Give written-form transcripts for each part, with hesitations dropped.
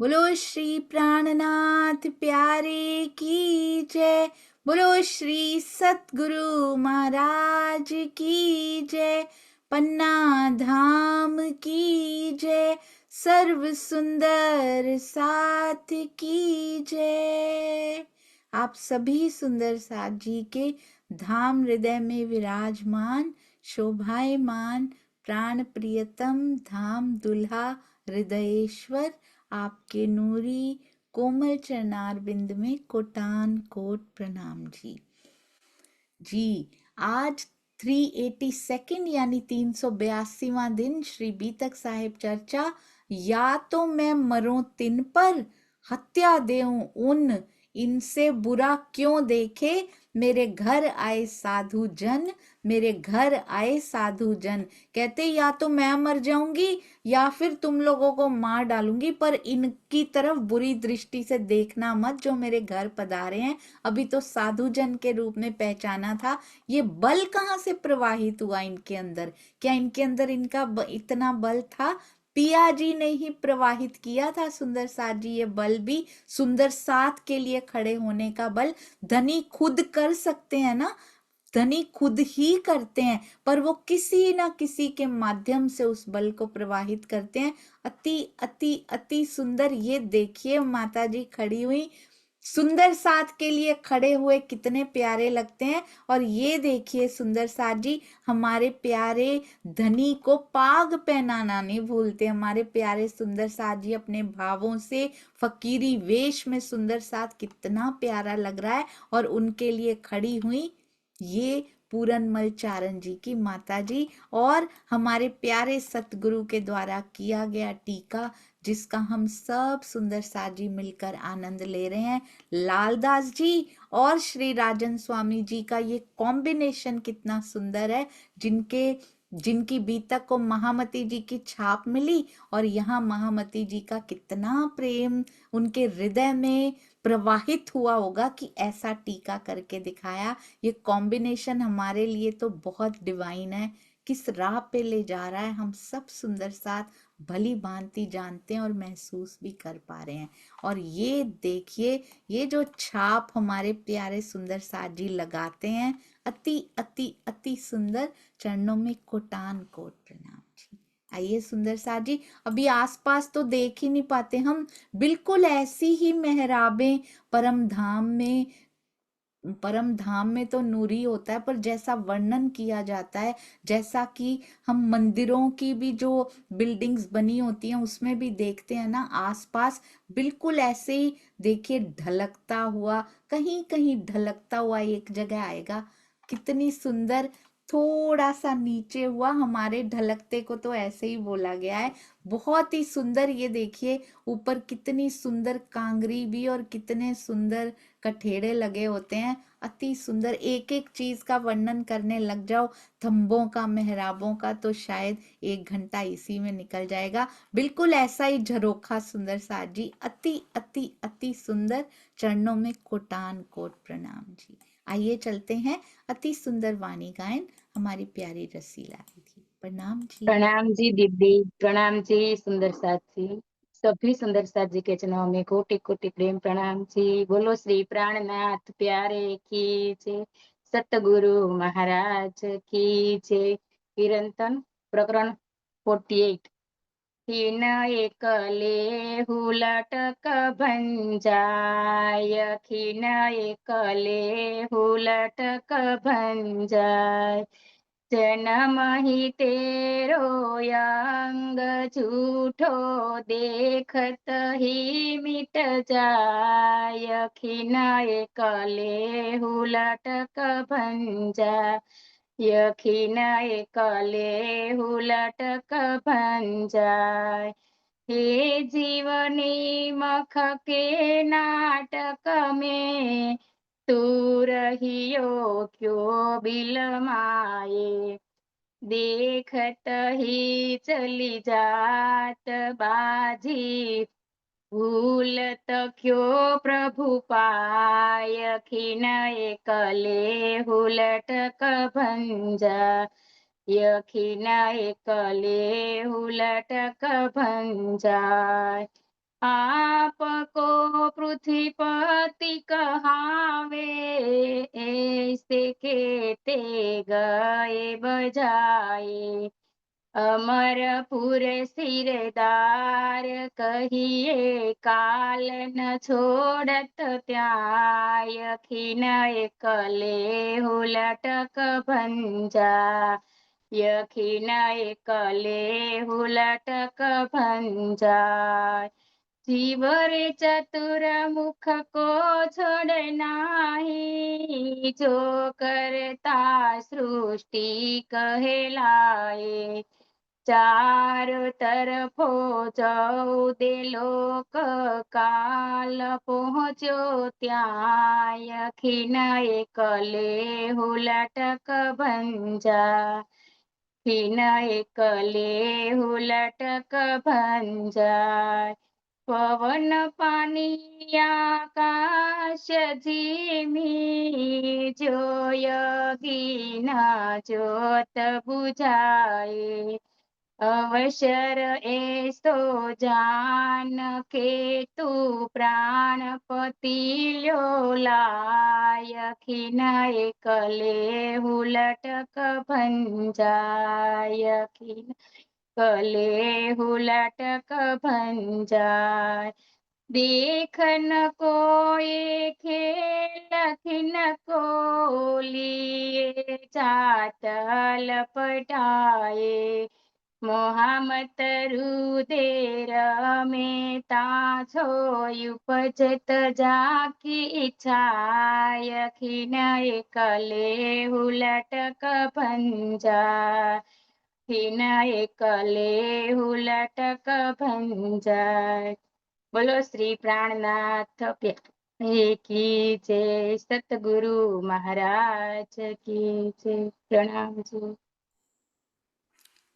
बोलो श्री प्राणनाथ प्यारे की जय। बोलो श्री सतगुरु महाराज की जय। पन्ना धाम की जय। सर्व सुंदर साथ की जय। आप सभी सुंदर साथ जी के धाम हृदय में विराजमान शोभायमान प्राण प्रियतम धाम दुल्हा हृदयेश्वर आपके नूरी कोमल चरणार बिंद में कोटान कोट प्रणाम जी। आज 382 यानी 382वां दिन श्री बीतक साहिब चर्चा। या तो मैं मरूं तिन पर, हत्या देऊं उन, इनसे बुरा क्यों देखे, मेरे घर आए साधु जन, मेरे घर आए साधु जन। कहते या तो मैं मर जाऊंगी या फिर तुम लोगों को मार डालूंगी, पर इनकी तरफ बुरी दृष्टि से देखना मत जो मेरे घर पधारे हैं। अभी तो साधु जन के रूप में पहचाना था। ये बल कहाँ से प्रवाहित हुआ इनके अंदर? क्या इनके अंदर इनका इतना बल था? पिया जी ने ही प्रवाहित किया था सुंदर साथ जी। ये बल भी सुंदर साथ के लिए खड़े होने का बल धनी खुद कर सकते हैं ना, धनी खुद ही करते हैं, पर वो किसी ना किसी के माध्यम से उस बल को प्रवाहित करते हैं। अति अति अति सुंदर। ये देखिए माता जी खड़ी हुई सुंदर साथ के लिए खड़े हुए कितने प्यारे लगते हैं। और ये देखिए सुंदर साथ जी हमारे प्यारे धनी को पाग पहनाना नहीं भूलते। हमारे प्यारे सुंदर साथ जी अपने भावों से फकीरी वेश में सुंदर साथ कितना प्यारा लग रहा है। और उनके लिए खड़ी हुई ये पूरनमल चारण जी की माता जी और हमारे प्यारे सतगुरु के द्वारा किया गया टीका, जिसका हम सब सुंदर साथ जी मिलकर आनंद ले रहे हैं। लालदास जी और श्री राजन स्वामी जी का ये कॉम्बिनेशन कितना सुंदर है। जिनकी बीतक को महामती जी की छाप मिली और यहाँ महामती जी का कितना प्रेम उनके हृदय में प्रवाहित हुआ होगा कि ऐसा टीका करके दिखाया। ये कॉम्बिनेशन हमारे लिए तो बहुत डिवाइन है। किस राह पे ले जा रहा है हम सब सुंदर साथ भली भांति जानते हैं और महसूस भी कर पा रहे हैं। और ये देखिए ये जो छाप हमारे प्यारे सुंदर साथ जी लगाते हैं, अति अति अति सुंदर। चरणों में कोटान कोट प्रणाम जी। आइए सुंदर साथ जी, अभी आसपास तो देख ही नहीं पाते हम, बिल्कुल ऐसी ही मेहराबें परम धाम में तो नूरी होता है, पर जैसा वर्णन किया जाता है, जैसा कि हम मंदिरों की भी जो बिल्डिंग्स बनी होती हैं उसमें भी देखते हैं ना आसपास, बिल्कुल ऐसे ही देखिए ढलकता हुआ, कहीं कहीं ढलकता हुआ एक जगह आएगा। कितनी सुंदर। थोड़ा सा नीचे हुआ, हमारे ढलकते को तो ऐसे ही बोला गया है। बहुत ही सुंदर। ये देखिए ऊपर कितनी सुंदर कांगरी भी और कितने सुंदर कठेड़े लगे होते हैं। अति सुंदर। एक एक चीज का वर्णन करने लग जाओ, थंबों का मेहराबों का, तो शायद 1 घंटा इसी में निकल जाएगा। बिल्कुल ऐसा ही झरोखा सुंदर साथ जी, अति अति अति सुंदर। चरणों में कोटान कोट प्रणाम जी। आइए चलते हैं अति सुंदर वाणी गायन हमारी प्यारी रसीला दीदी। प्रणाम जी। प्रणाम जी दीदी। प्रणाम जी सुंदर साथ जी। सभी सुंदर साथ जी के चरणों में कोटि कोटि प्रेम प्रणाम जी। बोलो श्री प्राणनाथ प्यारे की जय। सतगुरु महाराज की जय। कीर्तन प्रकरण 48। खीन एकले हुलटक भंजाय, खीन एकले हुलटक भंजाय। जन्म ही तेरो अंग झूठो, देखत ही मिट जाय। खिन एकले हुलटक भंजा, यखिन एकले हुलटक भंजाय। हे जीवनी मख के नाटक में, तू रहियो क्यों बिलमाए। देखत ही चली जात बाजी, भूलत क्यों प्रभु पाय। खिन एकले हुलटक भंजा, यखिन एकले हुलटक भंजाय। आपको पृथ्वीपति कहावे, ऐसे कहते गए बजाए। अमरपुर सिरदार कहिए, काल न छोड़त त्याय। खिन एकले हुलटक भंजा, यखिन एकले हुलटक भंजा। जीवरे चतुर मुख को छोड़ नाही, जो करता सृष्टि कहलाए। चारों तरफो चौदे लोक, काल पहुँचो त्याय। खिन एकले हुलटक भंजा, खिन एकले हुलटक भंजा। पवन पानी आकाश जिमी, जो यज्ञिना ज्योत बुझाए। अवसर ऐसो जान के तू, प्राणपति ल्यो लाय। खिन एकले हुलटक भंजाय, खिन कले हुलटक भंजाय। देखन कोई खेल, खिन को लिए चातल पटाए। मोहम्मद रुदेर में ताछो, उपजत जाकी इच्छाय। खिन एकले हुलटक भंजा, खिन एकले हुलटक भंजाय। बोलो श्री प्राणनाथ की जय। सतगुरु महाराज की जय। प्रणाम जी।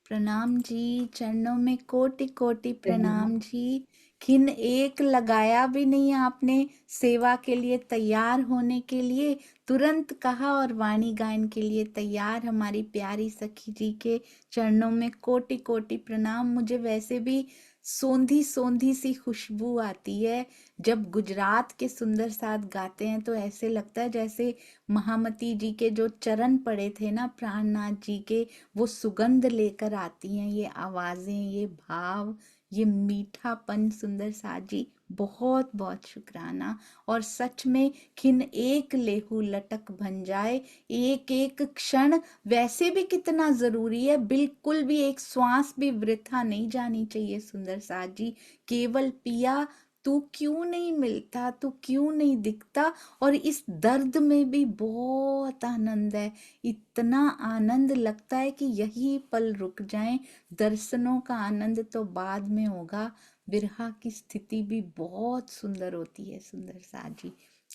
प्रणाम जी, चरणों में कोटि कोटि प्रणाम जी। खिन एक लगाया भी नहीं आपने सेवा के लिए तैयार होने के लिए, तुरंत कहा और वाणी गायन के लिए तैयार। हमारी प्यारी सखी जी के चरणों में कोटि कोटि प्रणाम। मुझे वैसे भी सोंधी सोंधी सी खुशबू आती है जब गुजरात के सुंदर साथ गाते हैं, तो ऐसे लगता है जैसे महामती जी के जो चरण पड़े थे ना प्राणनाथ जी के, वो सुगंध लेकर आती हैं ये आवाजें, ये भाव, ये मीठापन। सुंदर साथ जी बहुत बहुत शुक्राना। और सच में खिन एक लेहू लटक भंजाए, एक एक क्षण वैसे भी कितना जरूरी है। बिल्कुल भी एक श्वास भी वृथा नहीं जानी चाहिए सुंदर साथ जी। केवल पिया तू क्यों नहीं मिलता, तू क्यों नहीं दिखता। और इस दर्द में भी बहुत आनंद है, इतना आनंद लगता है कि यही पल रुक जाएं। दर्शनों का आनंद तो बाद में होगा, विरहा की स्थिति भी बहुत सुंदर होती है सुंदर साथ जी।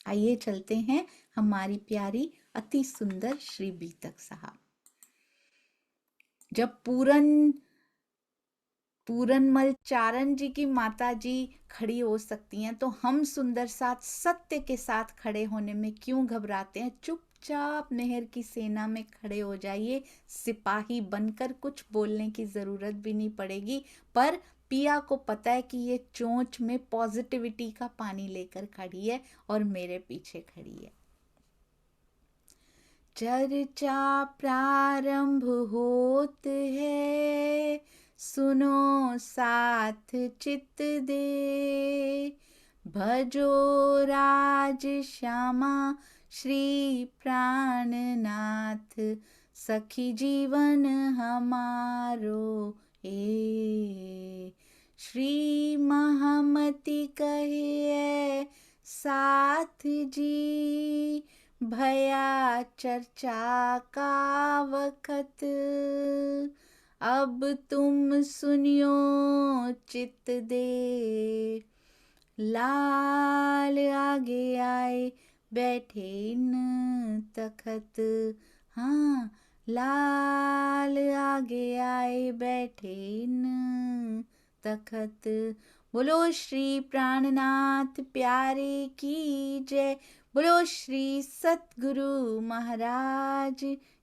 आइए चलते हैं हमारी प्यारी अति सुंदर श्री बीतक साहब। जब पूरनमल चारण जी की माता जी खड़ी हो सकती हैं, तो हम सुंदर साथ सत्य के साथ खड़े होने में क्यों घबराते हैं। चुपचाप नहर की सेना में खड़े हो जाइए, सिपाही बनकर। कुछ बोलने की जरूरत भी नहीं पड़ेगी। पर पिया को पता है कि ये चोंच में पॉजिटिविटी का पानी लेकर खड़ी है और मेरे पीछे खड़ी है। चर्चा प्रारंभ होत है, सुनो साथ चित दे। भजो राज श्यामा श्री प्राणनाथ, सखी जीवन हमारो ए। श्री महामती कहिए साथ जी, भया चर्चा का वखत। अब तुम सुनियो चित दे, लाल आगे आए बैठे न तखत। हाँ, लाल आगे आए बैठे न तखत। बोलो श्री प्राणनाथ प्यारे की जय। बोलो श्री सतगुरु महाराज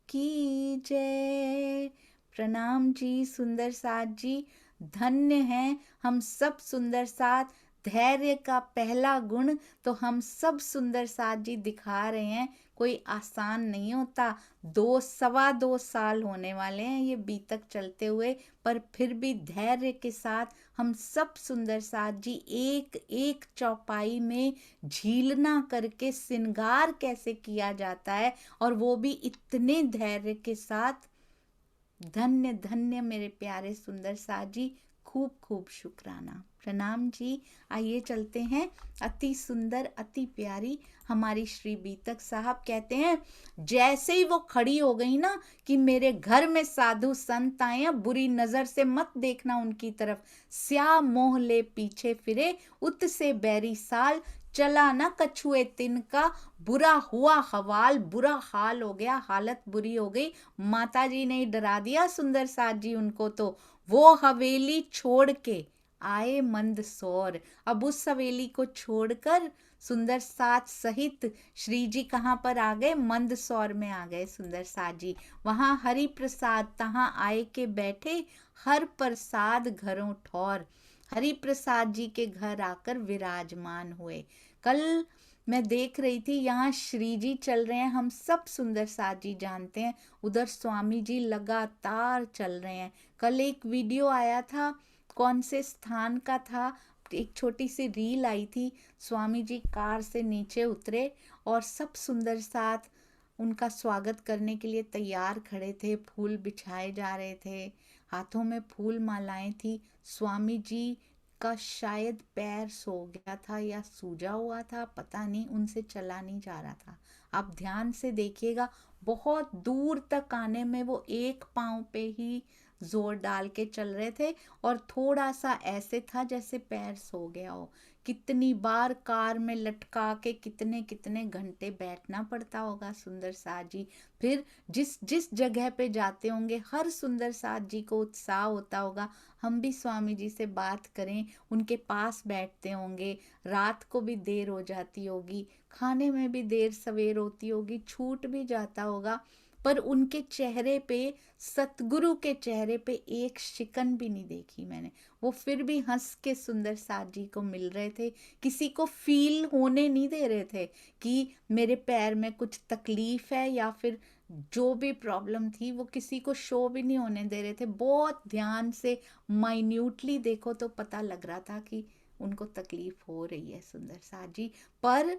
की जय। प्रणाम जी सुंदर साथ जी, धन्य हैं हम सब सुंदर साथ। धैर्य का पहला गुण तो हम सब सुंदर साथ जी दिखा रहे हैं। कोई आसान नहीं होता। 2 सवा 2 साल होने वाले हैं ये बीतक चलते हुए, पर फिर भी धैर्य के साथ हम सब सुंदर साथ जी एक एक चौपाई में झीलना करके श्रृंगार कैसे किया जाता है, और वो भी इतने धैर्य के साथ। धन्य धन्य मेरे प्यारे सुंदर साथ जी, खूब खूब शुक्राना, प्रणाम जी। आइए चलते हैं। अति सुंदर अति प्यारी हमारी श्री बीतक साहब कहते हैं, जैसे ही वो खड़ी हो गई ना कि मेरे घर में साधु संत आए हैं, बुरी नजर से मत देखना उनकी तरफ। स्या मोह ले पीछे फिरे, उत से बैरी साल, चला ना कछुए तिनका, बुरा हुआ हवाल। बुरा हाल हो गया, हालत बुरी हो गई। माता जी ने डरा दिया सुंदर साथ जी उनको। तो वो हवेली छोड़ के आए मंदसौर। अब उस हवेली को छोड़कर सुंदर साथ सहित श्री जी कहाँ पर आ गए? मंदसौर में आ गए सुंदर साथ जी। वहां हरि प्रसाद तहां आए के बैठे, हर प्रसाद घरों ठौर। हरि प्रसाद जी के घर आकर विराजमान हुए। कल मैं देख रही थी यहाँ श्री जी चल रहे हैं, हम सब सुंदर साथ जी जानते हैं। उधर स्वामी जी लगातार चल रहे हैं। कल एक वीडियो आया था, कौन से स्थान का था, एक छोटी सी रील आई थी। स्वामी जी कार से नीचे उतरे और सब सुंदर साथ उनका स्वागत करने के लिए तैयार खड़े थे। फूल बिछाए जा रहे थे, हाथों में फूल मालाएं थी। स्वामी जी का शायद पैर सो गया था या सूजा हुआ था, पता नहीं, उनसे चला नहीं जा रहा था। आप ध्यान से देखिएगा, बहुत दूर तक आने में वो एक पांव पे ही जोर डाल के चल रहे थे और थोड़ा सा ऐसे था जैसे पैर सो गया हो। कितनी बार कार में लटका के कितने कितने घंटे बैठना पड़ता होगा सुंदर साथ जी। फिर जिस जिस जगह पे जाते होंगे हर सुंदर साथ जी को उत्साह होता होगा, हम भी स्वामी जी से बात करें, उनके पास बैठते होंगे। रात को भी देर हो जाती होगी, खाने में भी देर सवेर होती होगी, छूट भी जाता होगा, पर उनके चेहरे पे, सतगुरु के चेहरे पे एक शिकन भी नहीं देखी मैंने। वो फिर भी हंस के सुंदर साथ जी को मिल रहे थे। किसी को फील होने नहीं दे रहे थे कि मेरे पैर में कुछ तकलीफ है या फिर जो भी प्रॉब्लम थी वो किसी को शो भी नहीं होने दे रहे थे। बहुत ध्यान से माइन्यूटली देखो तो पता लग रहा था कि उनको तकलीफ हो रही है सुंदर साथ जी, पर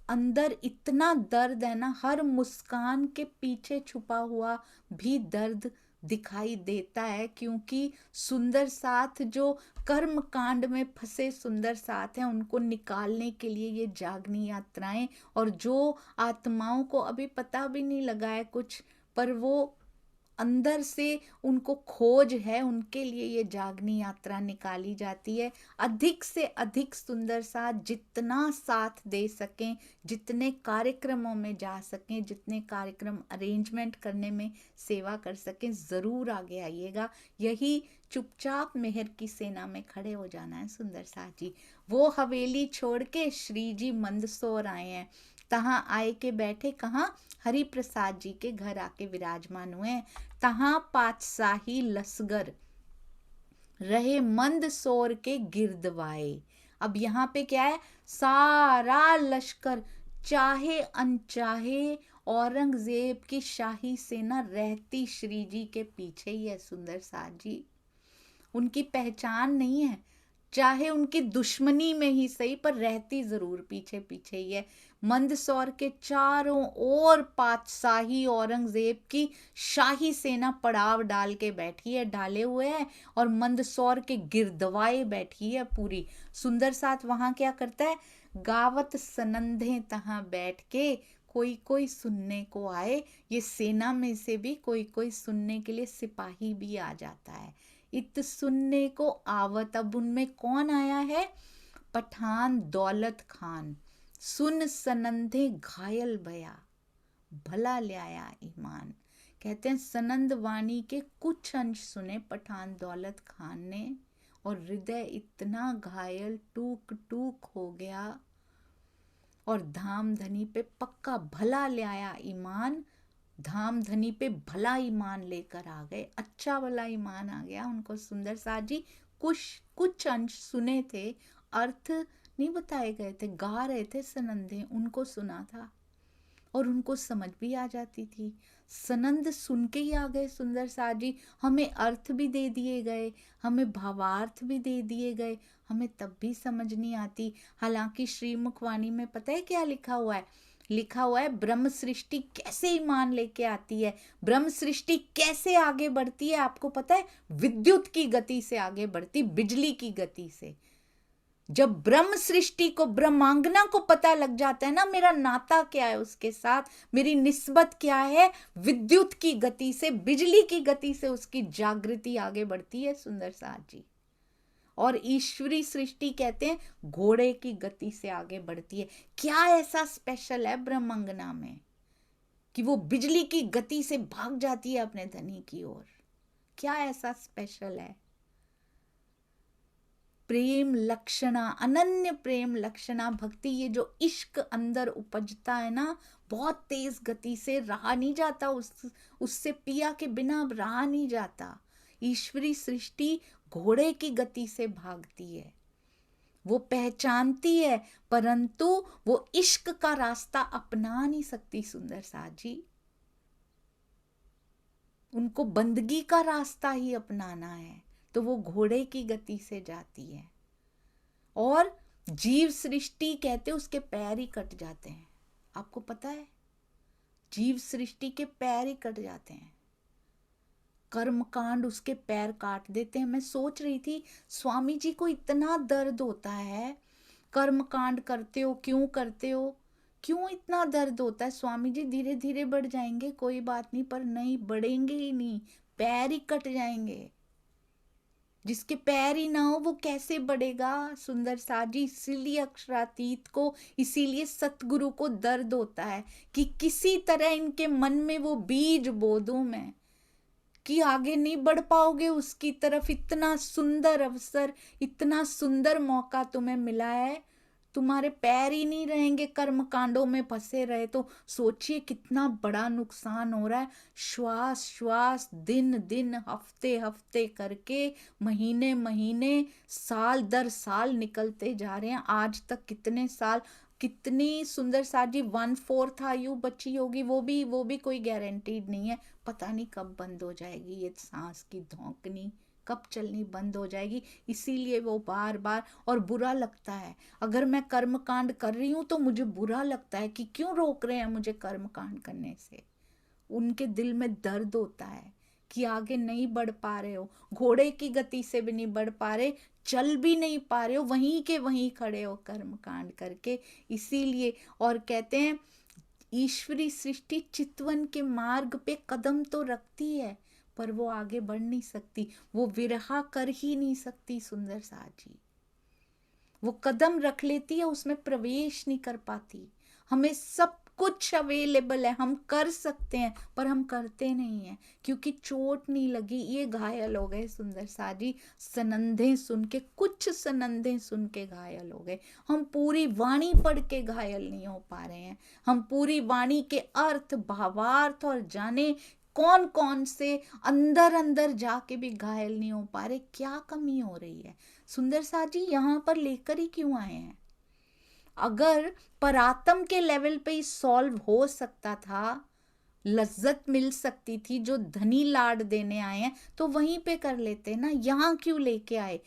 अंदर इतना दर्द है ना, हर मुस्कान के पीछे छुपा हुआ भी दर्द दिखाई देता है। क्योंकि सुंदर साथ जो कर्म कांड में फंसे सुंदर साथ हैं, उनको निकालने के लिए ये जागनी यात्राएं, और जो आत्माओं को अभी पता भी नहीं लगा है कुछ, पर वो अंदर से उनको खोज है, उनके लिए ये जागनी यात्रा निकाली जाती है। अधिक से अधिक सुंदर साथ जितना साथ दे सकें, जितने कार्यक्रमों में जा सकें, जितने कार्यक्रम अरेंजमेंट करने में सेवा कर सकें, ज़रूर आगे आइएगा। यही चुपचाप मेहर की सेना में खड़े हो जाना है सुंदर साथ जी। वो हवेली छोड़ के श्री जी मंदसौर आए हैं। तहां आए के बैठे कहाँ? हरि प्रसाद जी के घर आके विराजमान हुए हैं। तहां पातशाही लसगर रहे मंदसौर के गिरदवाए। अब यहाँ पे क्या है? सारा लश्कर, चाहे अनचाहे औरंगजेब की शाही सेना रहती श्री जी के पीछे ही है सुंदर साथ जी। उनकी पहचान नहीं है, चाहे उनकी दुश्मनी में ही सही, पर रहती जरूर पीछे पीछे ही है। मंदसौर के चारों ओर पातशाही औरंगजेब की शाही सेना पड़ाव डाल के बैठी है, डाले हुए है, और मंदसौर के गिरदवाए बैठी है पूरी। सुंदर साथ वहां क्या करता है? गावत सनंधे तहां बैठ के कोई कोई सुनने को आए। ये सेना में से भी कोई कोई सुनने के लिए सिपाही भी आ जाता है। इत सुनने को आवत, अब उनमें कौन आया है? पठान दौलत खान। सुन सनंदे घायल भया, भला ले आया ईमान। कहते हैं सनंद वाणी के कुछ अंश सुने पठान दौलत खान ने, और हृदय इतना घायल टूक टूक हो गया, और धाम धनी पे पक्का भला ले आया ईमान। धाम धनी पे भला ईमान लेकर आ गए, अच्छा भला ईमान आ गया उनको सुंदर साथ जी। कुछ कुछ अंश सुने थे, अर्थ नहीं बताए गए थे, गा रहे थे सनंदे, उनको सुना था और उनको समझ भी आ जाती थी। सनंद सुन के ही आ गए सुंदर साथ जी, हमें अर्थ भी दे दिए गए, हमें भावार्थ भी दे दिए गए, हमें तब भी समझ नहीं आती। हालांकि श्रीमुखवाणी में पता है क्या लिखा हुआ है? लिखा हुआ है ब्रह्म सृष्टि कैसे ईमान लेके आती है, ब्रह्म सृष्टि कैसे आगे बढ़ती है, आपको पता है? विद्युत की गति से आगे बढ़ती, बिजली की गति से। जब ब्रह्म सृष्टि को, ब्रह्मांगना को पता लग जाता है ना मेरा नाता क्या है उसके साथ, मेरी निस्बत क्या है, विद्युत की गति से, बिजली की गति से उसकी जागृति आगे बढ़ती है सुंदर साथ जी। और ईश्वरी सृष्टि कहते हैं घोड़े की गति से आगे बढ़ती है। क्या ऐसा स्पेशल है ब्रह्मांगना में कि वो बिजली की गति से भाग जाती है अपने धनी की ओर? क्या ऐसा स्पेशल है? प्रेम लक्षणा, अनन्य प्रेम लक्षणा भक्ति, ये जो इश्क अंदर उपजता है ना, बहुत तेज गति से, रहा नहीं जाता, उससे पिया के बिना अब रहा नहीं जाता। ईश्वरी सृष्टि घोड़े की गति से भागती है, वो पहचानती है, परंतु वो इश्क का रास्ता अपना नहीं सकती सुंदर साथ जी। उनको बंदगी का रास्ता ही अपनाना है, तो वो घोड़े की गति से जाती है। और जीव सृष्टि कहते उसके पैर ही कट जाते हैं, आपको पता है? जीव सृष्टि के पैर ही कट जाते हैं, कर्मकांड उसके पैर काट देते हैं। मैं सोच रही थी स्वामी जी को इतना दर्द होता है, कर्मकांड करते हो, क्यों करते हो, क्यों इतना दर्द होता है? स्वामी जी धीरे धीरे बढ़ जाएंगे, कोई बात नहीं, पर नहीं बढ़ेंगे ही नहीं, पैर ही कट जाएंगे। जिसके पैर ही ना हो वो कैसे बढ़ेगा सुंदर साथ जी। इसीलिए अक्षरातीत को, इसीलिए सतगुरु को दर्द होता है कि किसी तरह इनके मन में वो बीज बो दूं मैं कि आगे नहीं बढ़ पाओगे उसकी तरफ। इतना सुंदर अवसर, इतना सुंदर मौका तुम्हें मिला है, तुम्हारे पैर ही नहीं रहेंगे कर्म कांडों में फंसे रहे तो सोचिए कितना बड़ा नुकसान हो रहा है। श्वास श्वास, दिन दिन, हफ्ते हफ्ते करके, महीने महीने, साल दर साल निकलते जा रहे हैं। आज तक कितने साल, कितनी सुंदर साथ जी 1/4 आयु बची होगी, वो भी कोई गारंटीड नहीं है। पता नहीं कब बंद हो जाएगी ये सांस की धौंकनी, कब चलनी बंद हो जाएगी। इसीलिए वो बार बार, और बुरा लगता है अगर मैं कर्म कांड कर रही हूं तो मुझे बुरा लगता है कि क्यों रोक रहे हैं मुझे कर्म कांड करने से। उनके दिल में दर्द होता है कि आगे नहीं बढ़ पा रहे हो, घोड़े की गति से भी नहीं बढ़ पा रहे, चल भी नहीं पा रहे हो, वहीं के वहीं खड़े हो कर्म कांड करके। इसीलिए, और कहते हैं ईश्वरी सृष्टि चितवन के मार्ग पे कदम तो रखती है पर वो आगे बढ़ नहीं सकती, वो विरहा कर ही नहीं सकती सुंदर साथ जी। वो कदम रख लेती है, उसमें प्रवेश नहीं कर पाती। हमें सब कुछ अवेलेबल है, हम कर सकते हैं पर हम करते नहीं हैं क्योंकि चोट नहीं लगी, ये घायल हो गए सुंदर साथ जी। सनंधे सुन के, कुछ सनंधे सुन के घायल हो गए। हम पूरी वाणी पढ़ के घायल नहीं हो पा रहे हैं, हम पूरी वाणी के अर्थ, भावार्थ और जाने कौन कौन से अंदर अंदर जाके भी घायल नहीं हो पा रहे। क्या कमी हो रही है सुंदर साथ जी? यहां पर लेकर ही क्यों आए हैं? अगर परात्म के लेवल पे ही सॉल्व हो सकता था, लज्जत मिल सकती थी, जो धनी लाड देने आए हैं तो वहीं पे कर लेते ना, यहां क्यों लेके आए?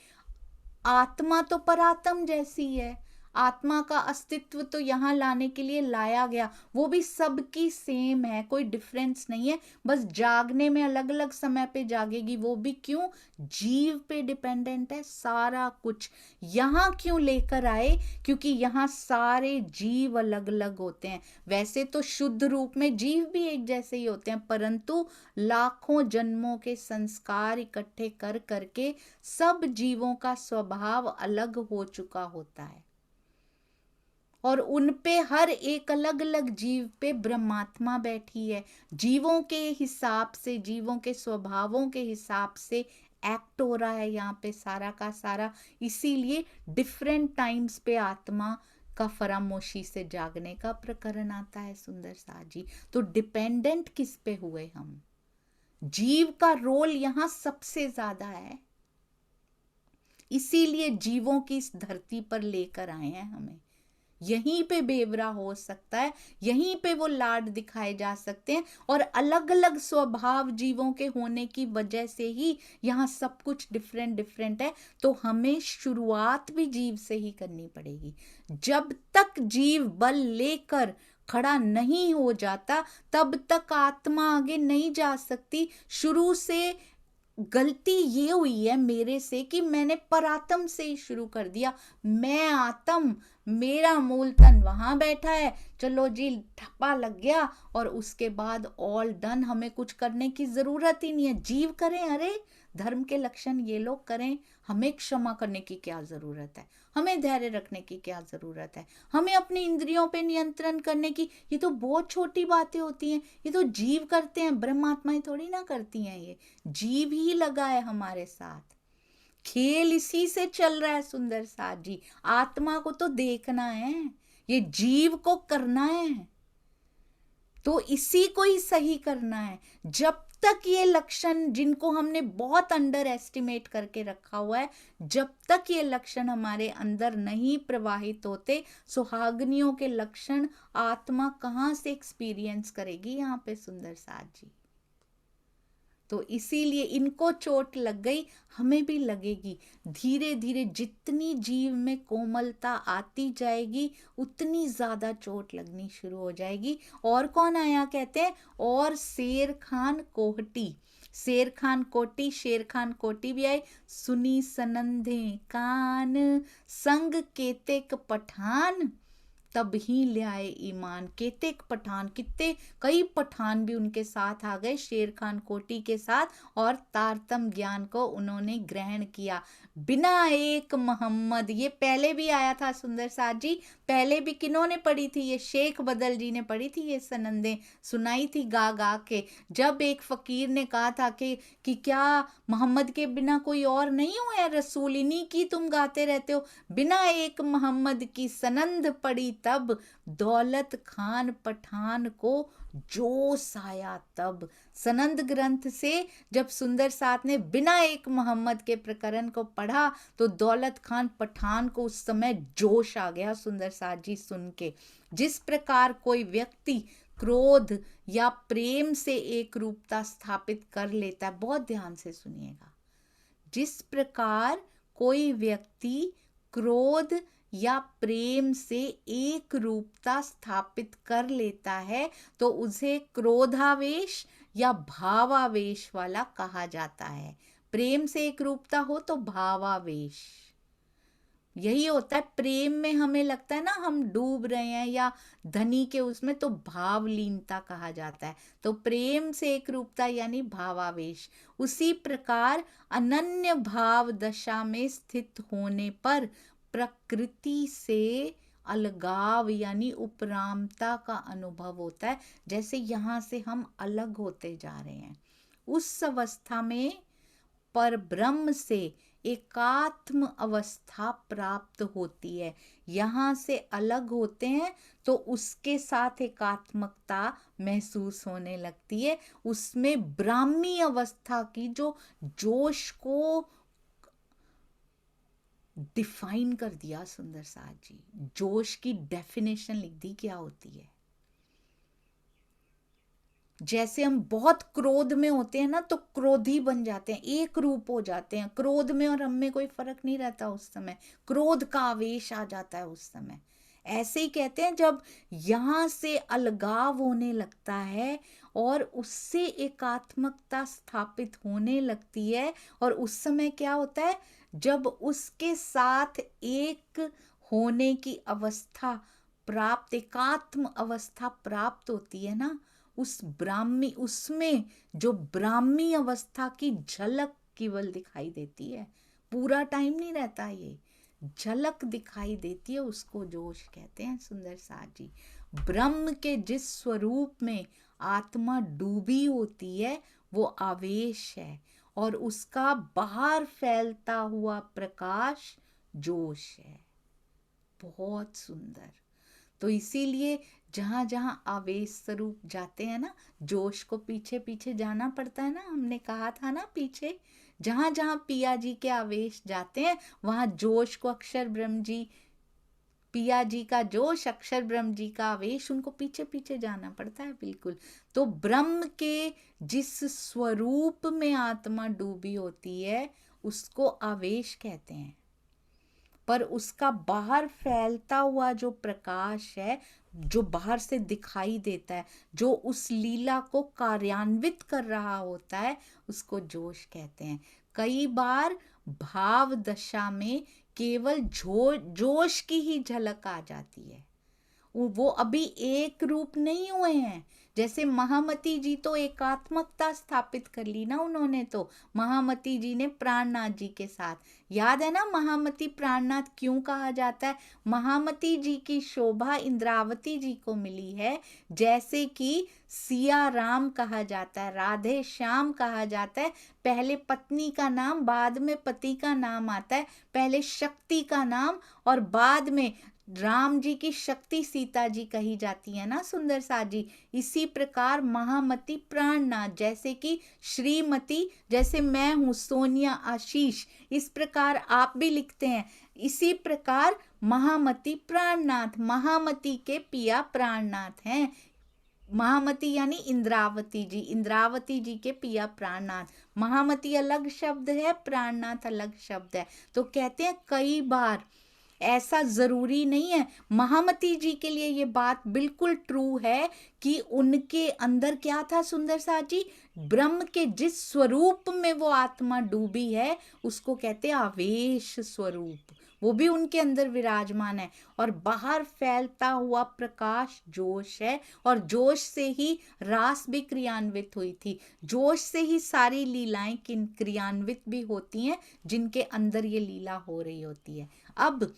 आत्मा तो परात्म जैसी है, आत्मा का अस्तित्व तो यहाँ लाने के लिए लाया गया, वो भी सबकी सेम है, कोई डिफरेंस नहीं है, बस जागने में अलग अलग समय पे जागेगी। वो भी क्यों? जीव पे डिपेंडेंट है सारा कुछ। यहाँ क्यों लेकर आए? क्योंकि यहाँ सारे जीव अलग अलग होते हैं। वैसे तो शुद्ध रूप में जीव भी एक जैसे ही होते हैं, परंतु लाखों जन्मों के संस्कार इकट्ठे कर करके सब जीवों का स्वभाव अलग हो चुका होता है और उन पे हर एक अलग अलग जीव पे ब्रह्मात्मा बैठी है। जीवों के हिसाब से, जीवों के स्वभावों के हिसाब से एक्ट हो रहा है यहाँ पे सारा का सारा। इसीलिए डिफरेंट टाइम्स पे आत्मा का फरामोशी से जागने का प्रकरण आता है सुंदर साथ जी। तो डिपेंडेंट किस पे हुए हम? जीव का रोल यहाँ सबसे ज्यादा है, इसीलिए जीवों की इस धरती पर लेकर आए हैं हमें। यहीं पे बेवरा हो सकता है, यहीं पे वो लाड दिखाए जा सकते हैं, और अलग अलग स्वभाव जीवों के होने की वजह से ही यहाँ सब कुछ डिफरेंट डिफरेंट है। तो हमें शुरुआत भी जीव से ही करनी पड़ेगी। जब तक जीव बल लेकर खड़ा नहीं हो जाता तब तक आत्मा आगे नहीं जा सकती। शुरू से गलती ये हुई है मेरे से कि मैंने परात्म से ही शुरू कर दिया। मैं आत्म, मेरा मूल तन वहां बैठा है, चलो जी ठप्पा लग गया, और उसके बाद ऑल डन, हमें कुछ करने की जरूरत ही नहीं है। जीव करें, अरे धर्म के लक्षण ये लोग करें, हमें क्षमा करने की क्या जरूरत है, हमें धैर्य रखने की क्या जरूरत है, हमें अपनी इंद्रियों पे नियंत्रण करने की, ये तो बहुत छोटी बातें होती हैं, ये तो जीव करते हैं, ब्रह्मात्माएं थोड़ी ना करती हैं, ये जीव ही लगा है हमारे साथ। खेल इसी से चल रहा है सुंदर साथ जी। आत्मा को तो देखना है, ये जीव को करना है, तो इसी को ही सही करना है। जब तक ये लक्षण जिनको हमने बहुत अंडर एस्टिमेट करके रखा हुआ है, जब तक ये लक्षण हमारे अंदर नहीं प्रवाहित होते, सुहागनियों के लक्षण आत्मा कहाँ से एक्सपीरियंस करेगी यहाँ पे सुंदर साथ जी। तो इसीलिए इनको चोट लग गई, हमें भी लगेगी। धीरे धीरे जितनी जीव में कोमलता आती जाएगी उतनी ज्यादा चोट लगनी शुरू हो जाएगी। और कौन आया कहते हैं, और शेर खान कोहटी, शेर खान कोटी, शेर खान कोटी भी आए। सुनी सनंधे कान संग केतेक पठान, तब ही ले आए ईमान। केतेक पठान, कितने कई पठान भी उनके साथ आ गए शेर खान कोटी के साथ, और तारतम ज्ञान को उन्होंने ग्रहण किया। बिना एक मोहम्मद, ये पहले भी आया था सुंदर साथ जी, पहले भी किन्होंने पढ़ी थी, ये शेख बदल जी ने पढ़ी थी, ये सनंदे सुनाई थी गा गा के। जब एक फकीर ने कहा था कि क्या मोहम्मद के बिना कोई और नहीं हुआ, रसूल इन्हीं की तुम गाते रहते हो, बिना एक मोहम्मद की सनंद पड़ी तब, दौलत खान पठान को जोश आया तब। सनंद ग्रंथ से जब सुंदर साथ ने बिना एक मोहम्मद के प्रकरण को पढ़ा तो दौलत खान पठान को उस समय जोश आ गया सुंदर साथ जी सुन के। जिस प्रकार कोई व्यक्ति क्रोध या प्रेम से एक रूपता स्थापित कर लेता है, बहुत ध्यान से सुनिएगा, जिस प्रकार कोई व्यक्ति क्रोध या प्रेम से एक रूपता स्थापित कर लेता है तो उसे क्रोधावेश या भावावेश वाला कहा जाता है। प्रेम से एक रूपता हो तो भावावेश, यही होता है। प्रेम में हमें लगता है ना हम डूब रहे हैं या धनी के उसमें, तो भावलीनता कहा जाता है। तो प्रेम से एक रूपता यानी भावावेश। उसी प्रकार अनन्य भाव दशा में स्थित होने पर प्रकृति से अलगाव यानी उपरामता का अनुभव होता है। जैसे यहाँ से हम अलग होते जा रहे हैं, उस अवस्था में पर ब्रह्म से एकात्म अवस्था प्राप्त होती है। यहाँ से अलग होते हैं तो उसके साथ एकात्मकता महसूस होने लगती है। उसमें ब्राह्मी अवस्था की जो जोश को डिफाइन कर दिया सुंदर साथ जी, जोश की डेफिनेशन लिख दी क्या होती है। जैसे हम बहुत क्रोध में होते हैं ना तो क्रोधी बन जाते हैं, एक रूप हो जाते हैं। क्रोध में और हम में कोई फर्क नहीं रहता उस समय, क्रोध का आवेश आ जाता है उस समय। ऐसे ही कहते हैं जब यहाँ से अलगाव होने लगता है और उससे एकात्मकता स्थापित होने लगती है, और उस समय क्या होता है, जब उसके साथ एक होने की अवस्था प्राप्त, एकात्म अवस्था प्राप्त होती है ना, उस ब्राह्मी, उसमें जो ब्राह्मी अवस्था की झलक केवल दिखाई देती है, पूरा टाइम नहीं रहता, ये झलक दिखाई देती है, उसको जोश कहते हैं सुंदर साथ जी। ब्रह्म के जिस स्वरूप में आत्मा डूबी होती है वो आवेश है, और उसका बाहर फैलता हुआ प्रकाश जोश है। बहुत सुंदर। तो इसीलिए जहां जहां आवेश स्वरूप जाते हैं ना, जोश को पीछे पीछे जाना पड़ता है ना, हमने कहा था ना पीछे, जहां जहां पिया जी के आवेश जाते हैं वहां जोश को अक्षर ब्रह्म जी, पिया जी का जोश, अक्षर ब्रह्म जी का आवेश, उनको पीछे पीछे जाना पड़ता है। बिल्कुल। तो ब्रह्म के जिस स्वरूप में आत्मा डूबी होती है उसको आवेश कहते हैं, पर उसका बाहर फैलता हुआ जो प्रकाश है, जो बाहर से दिखाई देता है, जो उस लीला को कार्यान्वित कर रहा होता है, उसको जोश कहते हैं। कई बार भाव दशा में केवल जोश की ही झलक आ जाती है, वो अभी एक रूप नहीं हुए हैं। जैसे महामती जी तो एकात्मकता स्थापित कर ली ना उन्होंने, तो महामती जी ने प्राणनाथ जी के साथ, याद है ना महामती प्राणनाथ क्यों कहा जाता है? महामती जी की शोभा इंद्रावती जी को मिली है, जैसे कि सिया राम कहा जाता है, राधे श्याम कहा जाता है। पहले पत्नी का नाम बाद में पति का नाम आता है, पहले शक्ति का नाम और बाद में राम जी की शक्ति सीता जी कही जाती है ना सुंदर सा जी। इसी प्रकार महामती प्राणनाथ, जैसे कि श्रीमती, जैसे मैं हूं सोनिया आशीष, इस प्रकार आप भी लिखते हैं। इसी प्रकार महामती प्राणनाथ, महामती के पिया प्राणनाथ हैं। महामती यानी इंद्रावती जी, इंद्रावती जी के पिया प्राणनाथ। महामती अलग शब्द है, प्राणनाथ अलग शब्द है। तो कहते हैं कई बार ऐसा जरूरी नहीं है। महामती जी के लिए ये बात बिल्कुल ट्रू है कि उनके अंदर क्या था सुंदर सा जी, ब्रह्म के जिस स्वरूप में वो आत्मा डूबी है उसको कहते हैं आवेश स्वरूप, वो भी उनके अंदर विराजमान है। और बाहर फैलता हुआ प्रकाश जोश है, और जोश से ही रास भी क्रियान्वित हुई थी, जोश से ही सारी लीलाएं क्रियान्वित भी होती हैं जिनके अंदर ये लीला हो रही होती है। अब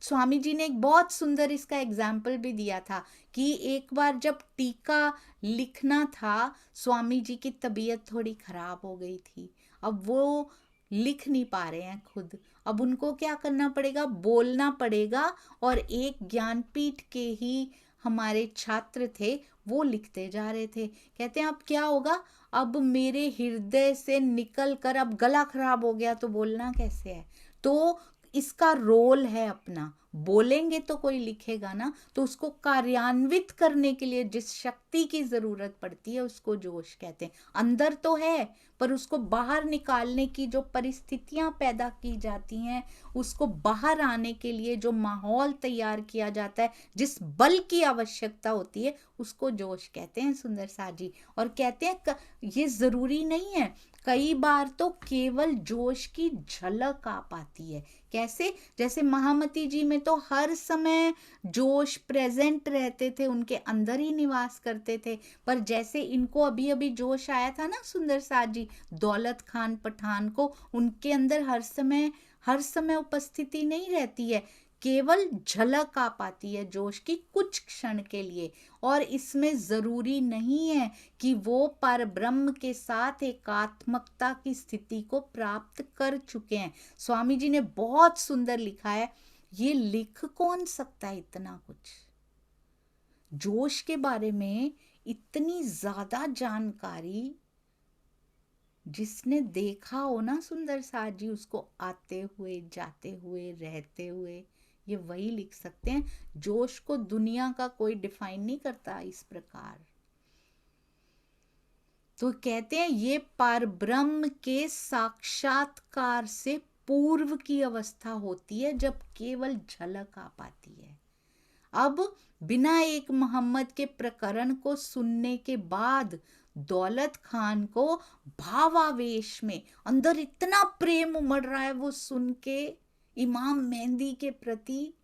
स्वामी जी ने एक बहुत सुंदर इसका एग्जाम्पल भी दिया था कि एक बार जब टीका लिखना था, स्वामी जी की तबीयत थोड़ी खराब हो गई थी, अब वो लिख नहीं पा रहे हैं खुद, अब उनको क्या करना पड़ेगा, बोलना पड़ेगा। और एक ज्ञानपीठ के ही हमारे छात्र थे, वो लिखते जा रहे थे। कहते हैं अब क्या होगा, अब मेरे हृदय से निकल कर अब गला खराब हो गया तो बोलना कैसे है। तो इसका रोल है अपना, बोलेंगे तो कोई लिखेगा ना, तो उसको कार्यान्वित करने के लिए जिस शक्ति की जरूरत पड़ती है उसको जोश कहते हैं। अंदर तो है पर उसको बाहर निकालने की जो परिस्थितियां पैदा की जाती हैं, उसको बाहर आने के लिए जो माहौल तैयार किया जाता है, जिस बल की आवश्यकता होती है, उसको जोश कहते हैं सुंदर सा जी। और कहते हैं ये जरूरी नहीं है, कई बार तो केवल जोश की झलक आ पाती है। कैसे? जैसे महामती जी में तो हर समय जोश प्रेजेंट रहते थे, उनके अंदर ही निवास करते थे। पर जैसे इनको अभी अभी जोश आया था ना सुंदर साथ जी, दौलत खान पठान को, उनके अंदर हर समय उपस्थिति नहीं रहती है, केवल झलक आ पाती है जोश की कुछ क्षण के लिए। और इसमें जरूरी नहीं है कि वो पर ब्रह्म के साथ एकात्मकता की स्थिति को प्राप्त कर चुके हैं। स्वामी जी ने बहुत सुंदर लिखा है, ये लिख कौन सकता है इतना कुछ, जोश के बारे में इतनी ज्यादा जानकारी जिसने देखा हो ना सुंदर साथ जी, उसको आते हुए जाते हुए रहते हुए, ये वही लिख सकते हैं। जोश को दुनिया का कोई डिफाइन नहीं करता इस प्रकार। तो कहते हैं ये परब्रह्म के साक्षात्कार से पूर्व की अवस्था होती है जब केवल झलक आ पाती है। अब बिना एक मोहम्मद के प्रकरण को सुनने के बाद दौलत खान को भावावेश में अंदर इतना प्रेम उमड़ रहा है, वो सुन के इमाम मेहंदी के प्रति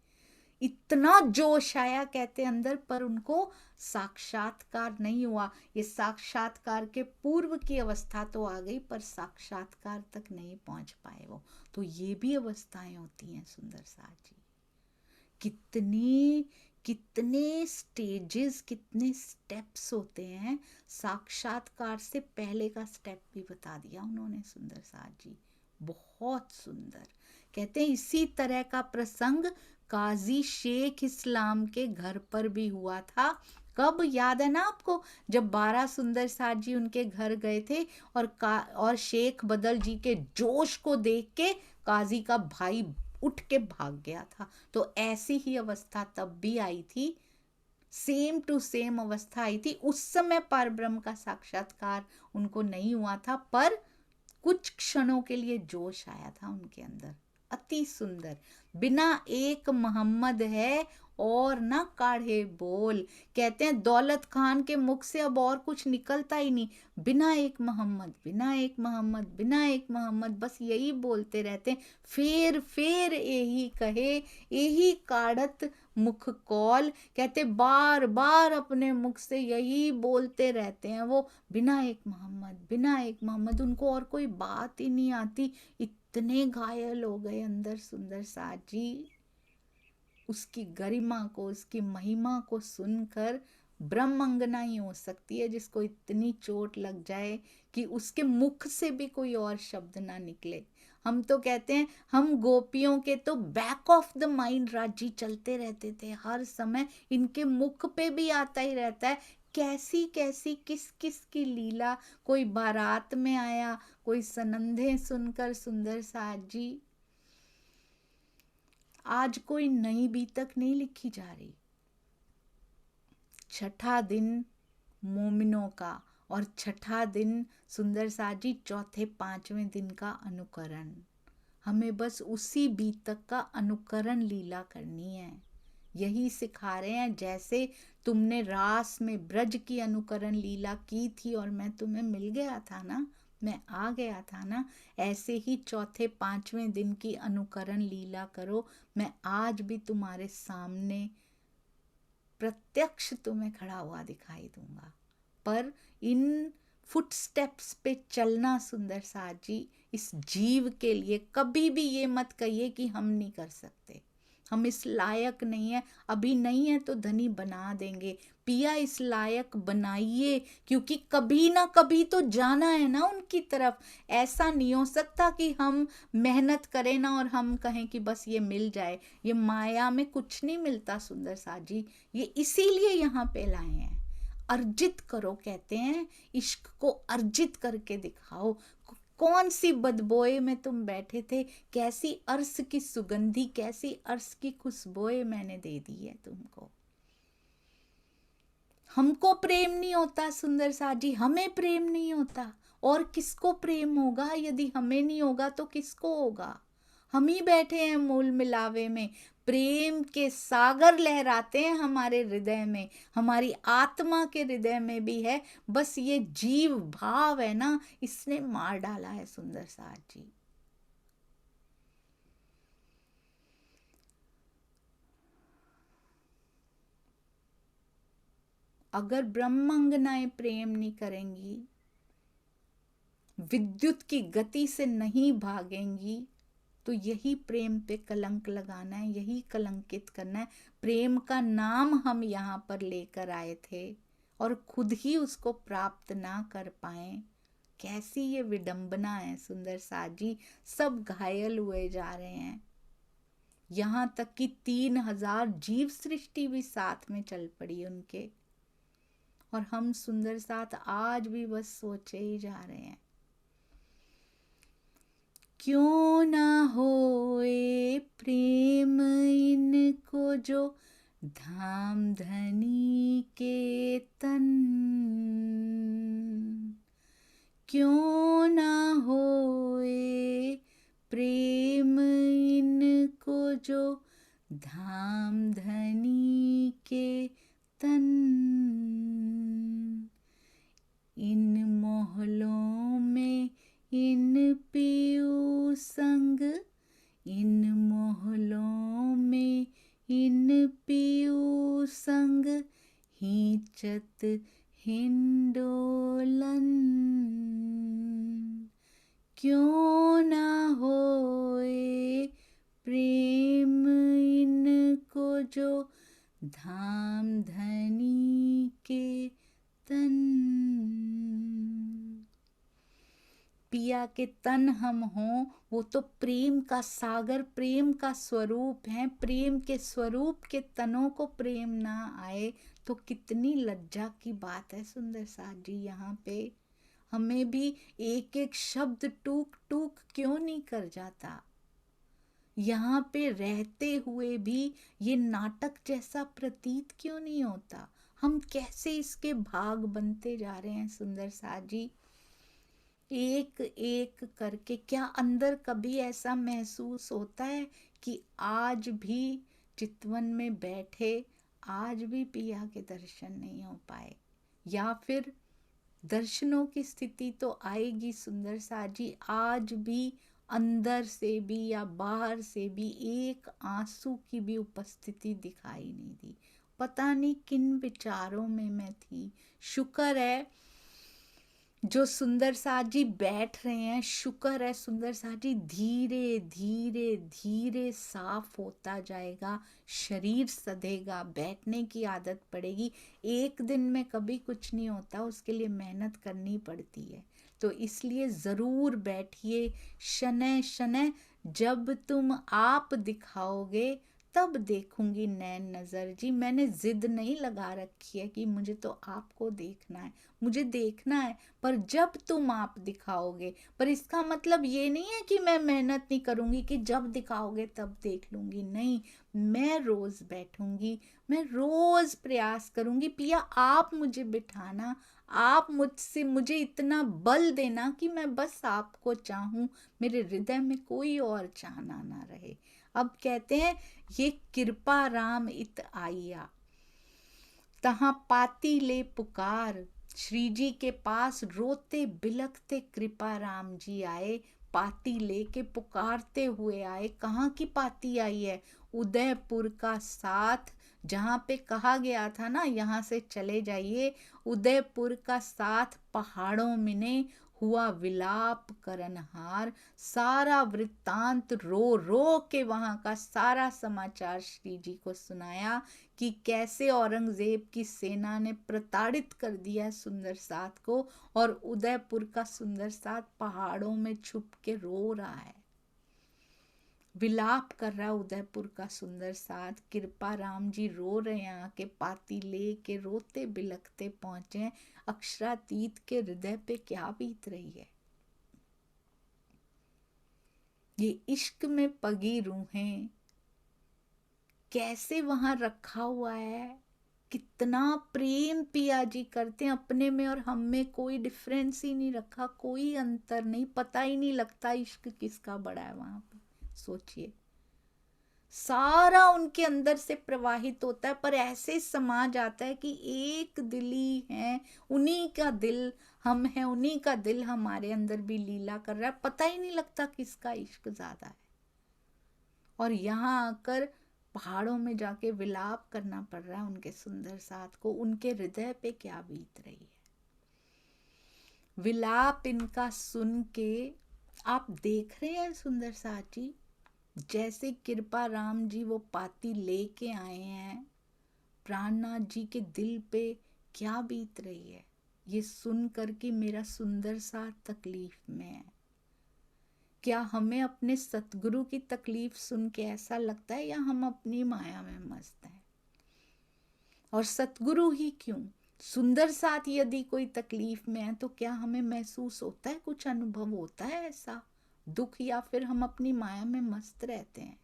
इतना जोश आया कहते अंदर, पर उनको साक्षात्कार नहीं हुआ। ये साक्षात्कार के पूर्व की अवस्था तो आ गई पर साक्षात्कार तक नहीं पहुंच पाए वो। तो ये भी अवस्थाएं होती हैं सुंदर साथ जी। कितने स्टेजेस, कितने स्टेप्स होते हैं। साक्षात्कार से पहले का स्टेप भी बता दिया उन्होंने सुंदर साथ जी, बहुत सुंदर। कहते हैं इसी तरह का प्रसंग काजी शेख इस्लाम के घर पर भी हुआ था। कब याद है ना आपको, जब 12 सुंदर साथ जी उनके घर गए थे और शेख बदल जी के जोश को देख के काजी का भाई उठ के भाग गया था। तो ऐसी ही अवस्था तब भी आई थी, सेम टू सेम अवस्था आई थी। उस समय परब्रह्म का साक्षात्कार उनको नहीं हुआ था, पर कुछ क्षणों के लिए जोश आया था उनके अंदर। अति सुंदर। बिना एक मोहम्मद है और ना काढ़े बोल, कहते हैं दौलत खान के मुख से अब और कुछ निकलता ही नहीं, बिना एक मोहम्मद, बिना एक मोहम्मद, बिना एक मोहम्मद, बस यही बोलते रहते हैं। फेर यही कहे, यही काढ़त मुख कौल, कहते बार बार अपने मुख से यही बोलते रहते हैं वो, बिना एक मोहम्मद, बिना एक मोहम्मद। उनको और कोई बात ही नहीं आती। इतने घायल हो गए अंदर सुंदर साथ जी, उसकी गरिमा को, उसकी महिमा को सुनकर। ब्रह्मंगना ही हो सकती है जिसको इतनी चोट लग जाए कि उसके मुख से भी कोई और शब्द ना निकले। हम तो कहते हैं, हम गोपियों के तो बैक ऑफ द माइंड राजी चलते रहते थे हर समय, इनके मुख पे भी आता ही रहता है कैसी कैसी किस किस की लीला। कोई बारात में आया, कोई सनंधे सुनकर सुंदर साथ जी। आज कोई नई बीतक नहीं लिखी जा रही। छठा दिन मोमिनों का, और छठा दिन सुंदर साथ जी चौथे पांचवें दिन का अनुकरण। हमें बस उसी बीतक का अनुकरण लीला करनी है। यही सिखा रहे हैं, जैसे तुमने रास में ब्रज की अनुकरण लीला की थी और मैं तुम्हें मिल गया था ना, मैं आ गया था ना, ऐसे ही चौथे पांचवें दिन की अनुकरण लीला करो। मैं आज भी तुम्हारे सामने प्रत्यक्ष तुम्हें खड़ा हुआ दिखाई दूंगा। पर इन फुटस्टेप्स पे चलना सुंदर साथ जी, इस जीव के लिए कभी भी ये मत कहिए कि हम नहीं कर सकते, हम इस लायक नहीं है। अभी नहीं है तो धनी बना देंगे, पिया इस लायक बनाइए, क्योंकि कभी ना कभी तो जाना है ना उनकी तरफ। ऐसा नहीं हो सकता कि हम मेहनत करें ना और हम कहें कि बस ये मिल जाए। ये माया में कुछ नहीं मिलता सुंदर साथ जी, ये इसीलिए यहाँ पे लाए हैं। अर्जित करो, कहते हैं इश्क को अर्जित करके दिखाओ। कौन सी बदबोए में तुम बैठे थे, कैसी अर्श की सुगंधी, कैसी अर्श की खुशबोए मैंने दे दी है तुमको। हमको प्रेम नहीं होता सुंदर साथ जी, हमें प्रेम नहीं होता, और किसको प्रेम होगा? यदि हमें नहीं होगा तो किसको होगा? हम ही बैठे हैं मूल मिलावे में, प्रेम के सागर लहराते हैं हमारे हृदय में, हमारी आत्मा के हृदय में भी है। बस ये जीव भाव है ना, इसने मार डाला है सुंदर साथ जी। अगर ब्रह्मांगनाएं प्रेम नहीं करेंगी, विद्युत की गति से नहीं भागेंगी, तो यही प्रेम पे कलंक लगाना है, यही कलंकित करना है। प्रेम का नाम हम यहाँ पर लेकर आए थे और खुद ही उसको प्राप्त ना कर पाए, कैसी ये विडंबना है सुंदर साथ जी। सब घायल हुए जा रहे हैं, यहाँ तक कि 3000 जीव सृष्टि भी साथ में चल पड़ी उनके, और हम सुंदर साथ आज भी बस सोचे ही जा रहे हैं, क्यों ना होए प्रेम इनको जो धाम धनी के तन, क्यों ना होए प्रेम इनको जो धाम धनी के तन। इन मोहलों में इन पियू संग, इन मोहलों में इन पियू संग, हिंचत हिंडोलन, क्यों ना होए प्रेम इनको जो धाम धनी के तन। पिया के तन हम हों, वो तो प्रेम का सागर, प्रेम का स्वरूप है। प्रेम के स्वरूप के तनों को प्रेम ना आए तो कितनी लज्जा की बात है सुंदर साथ जी। यहाँ पे हमें भी एक एक शब्द टूक टूक क्यों नहीं कर जाता? यहाँ पे रहते हुए भी ये नाटक जैसा प्रतीत क्यों नहीं होता? हम कैसे इसके भाग बनते जा रहे हैं सुंदर साथ जी, एक एक करके। क्या अंदर कभी ऐसा महसूस होता है कि आज भी चितवन में बैठे, आज भी पिया के दर्शन नहीं हो पाए? या फिर दर्शनों की स्थिति तो आएगी सुंदर साथ जी, आज भी अंदर से भी या बाहर से भी एक आंसू की भी उपस्थिति दिखाई नहीं दी। पता नहीं किन विचारों में मैं थी। शुक्र है जो सुंदर साथ जी बैठ रहे हैं, शुक्र है सुंदर साथ जी, धीरे धीरे धीरे साफ होता जाएगा, शरीर सधेगा, बैठने की आदत पड़ेगी। एक दिन में कभी कुछ नहीं होता, उसके लिए मेहनत करनी पड़ती है। तो इसलिए ज़रूर बैठिए, शनै शनै जब तुम आप दिखाओगे तब देखूंगी नैन नज़र जी। मैंने जिद नहीं लगा रखी है कि मुझे तो आपको देखना है, मुझे देखना है, पर जब तुम आप दिखाओगे। पर इसका मतलब ये नहीं है कि मैं मेहनत नहीं करूंगी कि जब दिखाओगे तब देख लूंगी, नहीं। मैं रोज बैठूंगी, मैं रोज प्रयास करूंगी। पिया आप मुझे बिठाना, आप मुझसे मुझे इतना बल देना कि मैं बस आपको चाहूं, मेरे हृदय में कोई और चाहना ना रहे। अब कहते हैं ये कृपा राम इत आइया, तहां पाती ले पुकार। श्री जी के पास रोते बिलखते कृपा राम जी आए, पाती लेके पुकारते हुए आए। कहाँ की पाती आई है? उदयपुर का साथ, जहाँ पे कहा गया था ना यहाँ से चले जाइए। उदयपुर का साथ पहाड़ों में ने हुआ विलाप करनहार। सारा वृत्तांत रो रो के वहाँ का सारा समाचार श्री जी को सुनाया कि कैसे औरंगजेब की सेना ने प्रताड़ित कर दिया सुंदर साथ को, और उदयपुर का सुंदर साथ पहाड़ों में छुप के रो रहा है, विलाप कर रहा है उदयपुर का सुंदर साथ। कृपा राम जी रो रहे हैं, आके पाती ले के रोते बिलखते पहुंचे। अक्षरातीत के हृदय पे क्या बीत रही है? ये इश्क में पगी रूहें कैसे वहां रखा हुआ है। कितना प्रेम पिया जी करते हैं अपने में और हम में, कोई डिफरेंस ही नहीं रखा, कोई अंतर नहीं, पता ही नहीं लगता इश्क किसका बड़ा है वहां पे। सोचिए, सारा उनके अंदर से प्रवाहित होता है, पर ऐसे समा जाता है कि एक दिल ही है, उन्हीं का दिल हम हैं, उन्हीं का दिल हमारे अंदर भी लीला कर रहा है। पता ही नहीं लगता किसका इश्क ज्यादा है। और यहाँ आकर पहाड़ों में जाके विलाप करना पड़ रहा है उनके सुंदर साथ को। उनके हृदय पे क्या बीत रही है? विलाप इनका सुन के आप देख रहे हैं सुंदर साथ जी, जैसे कृपा राम जी वो पाती लेके आए हैं, प्राणनाथ जी के दिल पे क्या बीत रही है ये सुन कर कि मेरा सुंदर साथ तकलीफ में है। क्या हमें अपने सतगुरु की तकलीफ सुन के ऐसा लगता है या हम अपनी माया में मस्त हैं? और सतगुरु ही क्यों, सुंदर साथ यदि कोई तकलीफ में है तो क्या हमें महसूस होता है, कुछ अनुभव होता है ऐसा दुख, या फिर हम अपनी माया में मस्त रहते हैं?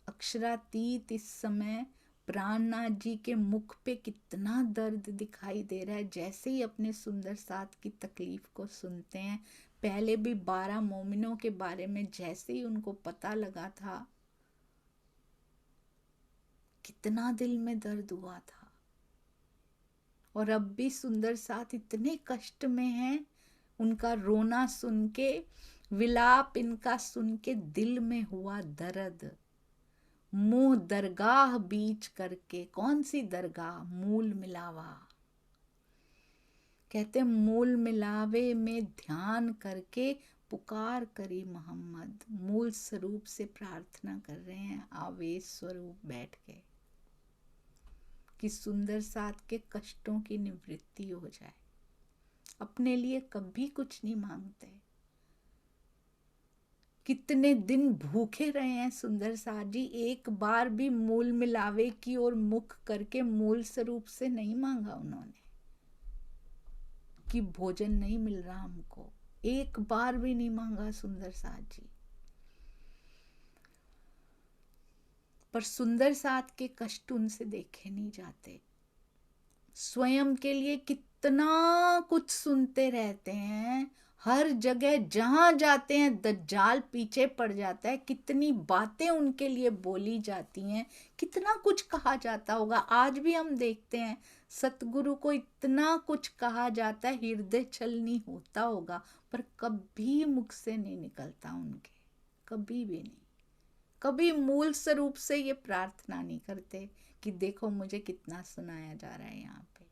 अक्षरातीत इस समय प्राणनाथ जी के मुख पे कितना दर्द दिखाई दे रहा है जैसे ही अपने सुंदर साथ की तकलीफ को सुनते हैं। पहले भी 12 मोमिनों के बारे में जैसे ही उनको पता लगा था, कितना दिल में दर्द हुआ था। और अब भी सुंदर साथ इतने कष्ट में हैं, उनका रोना सुन के, विलाप इनका सुन के दिल में हुआ दर्द। मुंह दरगाह बीच करके, कौन सी दरगाह? मूल मिलावा। कहते मूल मिलावे में ध्यान करके पुकार करी मोहम्मद। मूल स्वरूप से प्रार्थना कर रहे हैं, आवेश स्वरूप बैठ के कि सुंदर साथ के कष्टों की निवृत्ति हो जाए। अपने लिए कभी कुछ नहीं मांगते। कितने दिन भूखे रहे हैं सुंदर साथ जी, एक बार भी मूल मिलावे की ओर मुख करके मूल स्वरूप से नहीं मांगा उन्होंने कि भोजन नहीं मिल रहा हमको, एक बार भी नहीं मांगा सुंदर साथ जी। पर सुंदर साथ के कष्ट उनसे देखे नहीं जाते। स्वयं के लिए कितना कुछ सुनते रहते हैं, हर जगह जहां जाते हैं दज्जाल पीछे पड़ जाता है, कितनी बातें उनके लिए बोली जाती हैं, कितना कुछ कहा जाता होगा। आज भी हम देखते हैं सतगुरु को इतना कुछ कहा जाता है, हृदय छल नहीं होता होगा, पर कभी मुख से नहीं निकलता उनके, कभी भी नहीं। कभी मूल स्वरूप से ये प्रार्थना नहीं करते कि देखो मुझे कितना सुनाया जा रहा है यहाँ पे।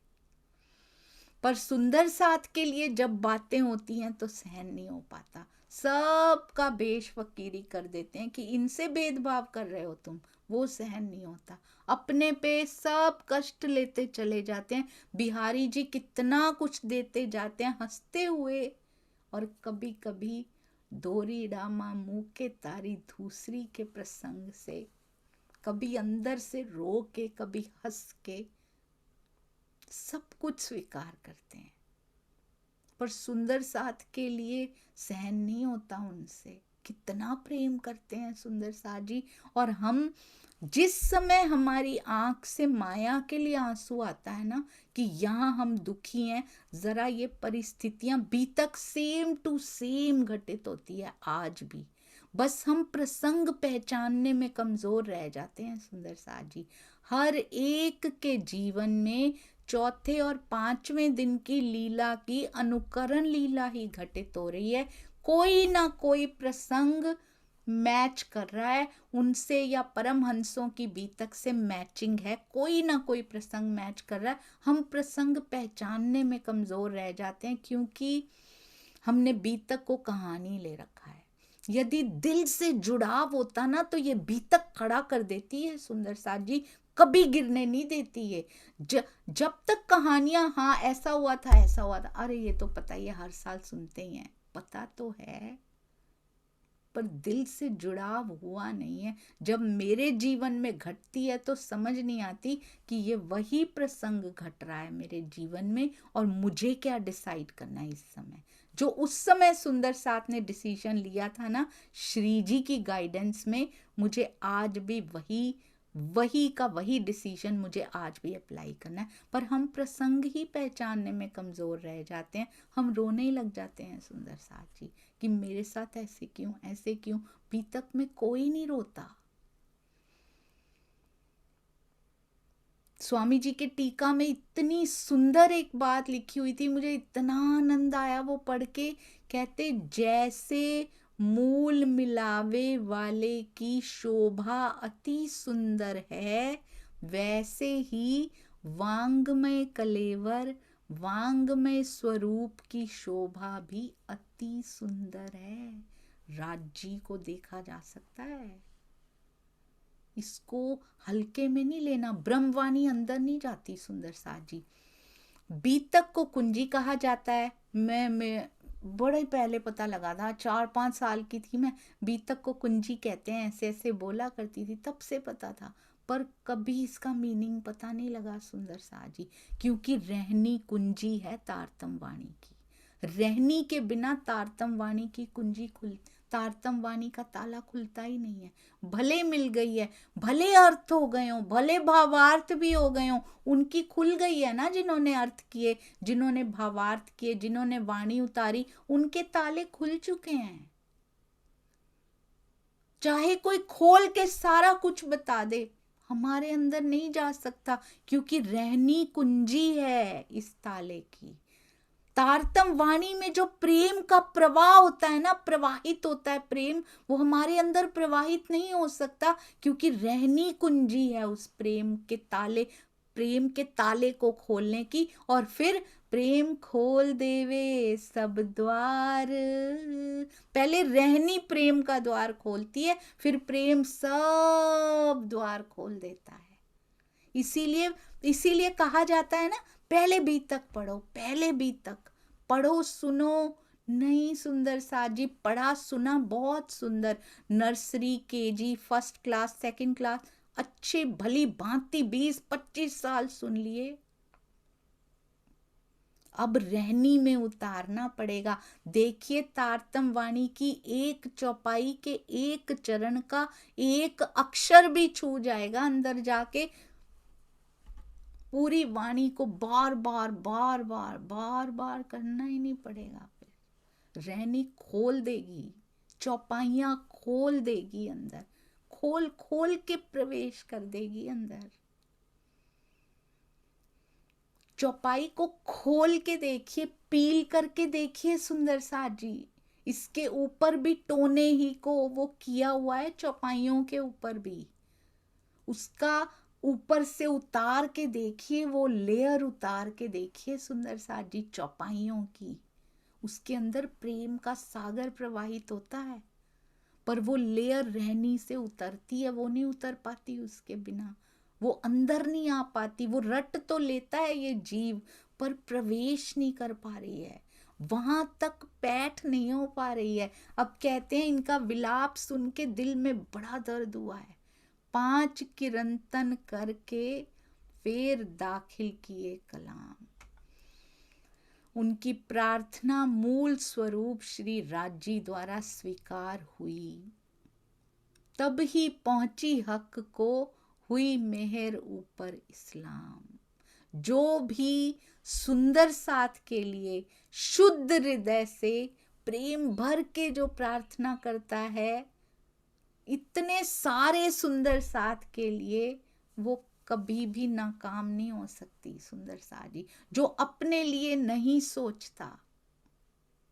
पर सुंदर साथ के लिए जब बातें होती हैं तो सहन नहीं हो पाता, सबका बेश फकीरी कर देते हैं कि इनसे भेदभाव कर रहे हो तुम, वो सहन नहीं होता। अपने पे सब कष्ट लेते चले जाते हैं। बिहारी जी कितना कुछ देते जाते हैं हंसते हुए, और कभी कभी दोरी डामा मुंह के तारी दूसरी के प्रसंग से, कभी अंदर से रो के कभी हंस के, सब कुछ स्वीकार करते हैं। पर सुंदर साथ के लिए सहन नहीं होता उनसे। कितना प्रेम करते हैं सुंदर साथ जी। और हम जिस समय हमारी आंख से माया के लिए आंसू आता है ना कि यहाँ हम दुखी हैं, जरा ये परिस्थितियां बीतक सेम टू सेम घटित होती है आज भी, बस हम प्रसंग पहचानने में कमजोर रह जाते हैं सुंदर साथ जी। हर एक के जीवन में चौथे और पांचवें दिन की लीला की अनुकरण लीला ही घटित हो रही है। कोई ना कोई प्रसंग मैच कर रहा है उनसे, या परमहंसों की बीतक से मैचिंग है, कोई ना कोई प्रसंग मैच कर रहा है। हम प्रसंग पहचानने में कमजोर रह जाते हैं क्योंकि हमने बीतक को कहानी ले रखा है। यदि दिल से जुड़ाव होता ना तो ये बीतक खड़ा कर देती है सुंदर साथ जी, कभी गिरने नहीं देती है। जब तक कहानियां हाँ ऐसा हुआ था ऐसा हुआ था, अरे ये तो पता ही है, हर साल सुनते ही हैं, पता तो है, पर दिल से जुड़ाव हुआ नहीं है। जब मेरे जीवन में घटती है तो समझ नहीं आती कि ये वही प्रसंग घट रहा है मेरे जीवन में, और मुझे क्या डिसाइड करना है इस समय। जो उस समय सुंदर साथ ने डिसीजन लिया था ना श्री जी की गाइडेंस में, मुझे आज भी वही डिसीजन मुझे आज भी अप्लाई करना है। पर हम प्रसंग ही पहचानने में कमजोर रह जाते हैं, हम रोने ही लग जाते हैं सुंदर साथ जी कि मेरे साथ ऐसे क्यों। बीतक में कोई नहीं रोता। स्वामी जी के टीका में इतनी सुंदर एक बात लिखी हुई थी, मुझे इतना आनंद आया वो पढ़ के। कहते जैसे मूल मिलावे वाले की शोभा अति सुंदर है, वैसे ही वांगमय कलेवर वांगमय स्वरूप की शोभा भी अति सुंदर है। राज्य को देखा जा सकता है, इसको हल्के में नहीं लेना। ब्रह्मवाणी अंदर नहीं जाती सुंदर साथ जी। बीतक को कुंजी कहा जाता है। मैं बड़े पहले पता लगा था, 4-5 साल की थी मैं, बीतक को कुंजी कहते हैं, ऐसे ऐसे बोला करती थी, तब से पता था। पर कभी इसका मीनिंग पता नहीं लगा सुंदर साथ जी, क्योंकि रहनी कुंजी है तारतम वाणी की। रहनी के बिना तारतम वाणी की कुंजी तारतम वाणी का ताला खुलता ही नहीं है। भले मिल गई है, भले अर्थ हो गए हो, भले भावार्थ भी हो गए हो, उनकी खुल गई है ना, जिन्होंने अर्थ किए, जिन्होंने भावार्थ किए, जिन्होंने वाणी उतारी, उनके ताले खुल चुके हैं। चाहे कोई खोल के सारा कुछ बता दे, हमारे अंदर नहीं जा सकता, क्योंकि रहनी कुंजी है इस ताले की। तारतम वाणी में जो प्रेम का प्रवाह होता है ना, प्रवाहित होता है प्रेम, वो हमारे अंदर प्रवाहित नहीं हो सकता, क्योंकि रहनी कुंजी है उस प्रेम के ताले को खोलने की। और फिर प्रेम खोल देवे सब द्वार, पहले रहनी प्रेम का द्वार खोलती है, फिर प्रेम सब द्वार खोल देता है। इसीलिए इसीलिए कहा जाता है ना, पहले बी तक पढ़ो, पहले बी तक पढ़ो, सुनो। नहीं सुंदर साथ जी, पढ़ा सुना बहुत सुंदर, nursery, KG, first class, second class, अच्छे भली भांति 20-25 साल सुन लिए। अब रहनी में उतारना पड़ेगा। देखिए तारतम वाणी की एक चौपाई के एक चरण का एक अक्षर भी छू जाएगा अंदर जाके, पूरी वाणी को बार बार बार बार बार बार करना ही नहीं पड़ेगा। फिर रहनी खोल देगी, चौपाइयां खोल देगी अंदर, खोल खोल के प्रवेश कर देगी अंदर। चौपाई को खोल के देखिए, पील करके देखिए सुंदर साथ जी, इसके ऊपर भी टोने ही को वो किया हुआ है, चौपाइयों के ऊपर भी उसका ऊपर से उतार के देखिए, वो लेयर उतार के देखिए सुंदर साथ जी चौपाइयों की, उसके अंदर प्रेम का सागर प्रवाहित होता है, पर वो लेयर रहनी से उतरती है, वो नहीं उतर पाती उसके बिना, वो अंदर नहीं आ पाती। वो रट तो लेता है ये जीव, पर प्रवेश नहीं कर पा रही है, वहां तक पैठ नहीं हो पा रही है। अब कहते हैं इनका विलाप सुन के दिल में बड़ा दर्द हुआ है, 5 किरंतन करके फिर दाखिल किए कलाम। उनकी प्रार्थना मूल स्वरूप श्री राजी द्वारा स्वीकार हुई, तब ही पहुंची हक को हुई मेहर ऊपर इस्लाम। जो भी सुंदर साथ के लिए शुद्ध हृदय से प्रेम भर के जो प्रार्थना करता है, इतने सारे सुंदर साथ के लिए वो कभी भी नाकाम नहीं हो सकती सुंदर साथ जी। जो अपने लिए नहीं सोचता,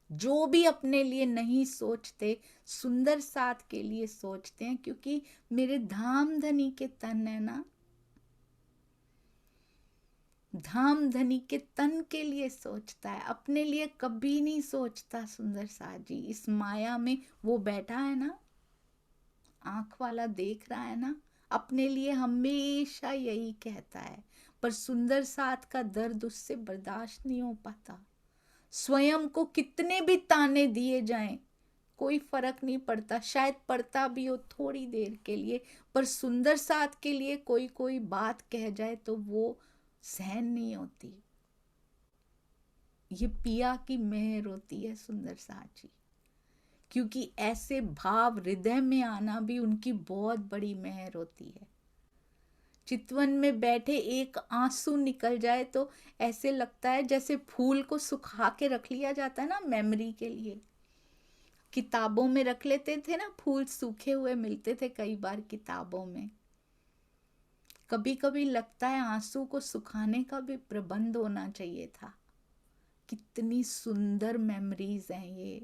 जो भी अपने लिए नहीं सोचते, सुंदर साथ के लिए सोचते हैं, क्योंकि मेरे धाम धनी के तन है ना, धाम धनी के तन के लिए सोचता है, अपने लिए कभी नहीं सोचता सुंदर साथ जी। इस माया में वो बैठा है ना, आंख वाला देख रहा है ना, अपने लिए हमेशा यही कहता है, पर सुंदर साथ का दर्द उससे बर्दाश्त नहीं हो पाता। स्वयं को कितने भी ताने दिए जाएं, कोई फर्क नहीं पड़ता, शायद पड़ता भी हो थोड़ी देर के लिए, पर सुंदर साथ के लिए कोई कोई बात कह जाए तो वो सहन नहीं होती। ये पिया की मेहर होती है सुंदर साथ जी, क्योंकि ऐसे भाव हृदय में आना भी उनकी बहुत बड़ी मेहर होती है। चितवन में बैठे एक आंसू निकल जाए तो ऐसे लगता है जैसे फूल को सुखा के रख लिया जाता है ना मेमोरी के लिए, किताबों में रख लेते थे ना, फूल सूखे हुए मिलते थे कई बार किताबों में। कभी कभी लगता है आंसू को सुखाने का भी प्रबंध होना चाहिए था। कितनी सुंदर मेमोरीज हैं ये।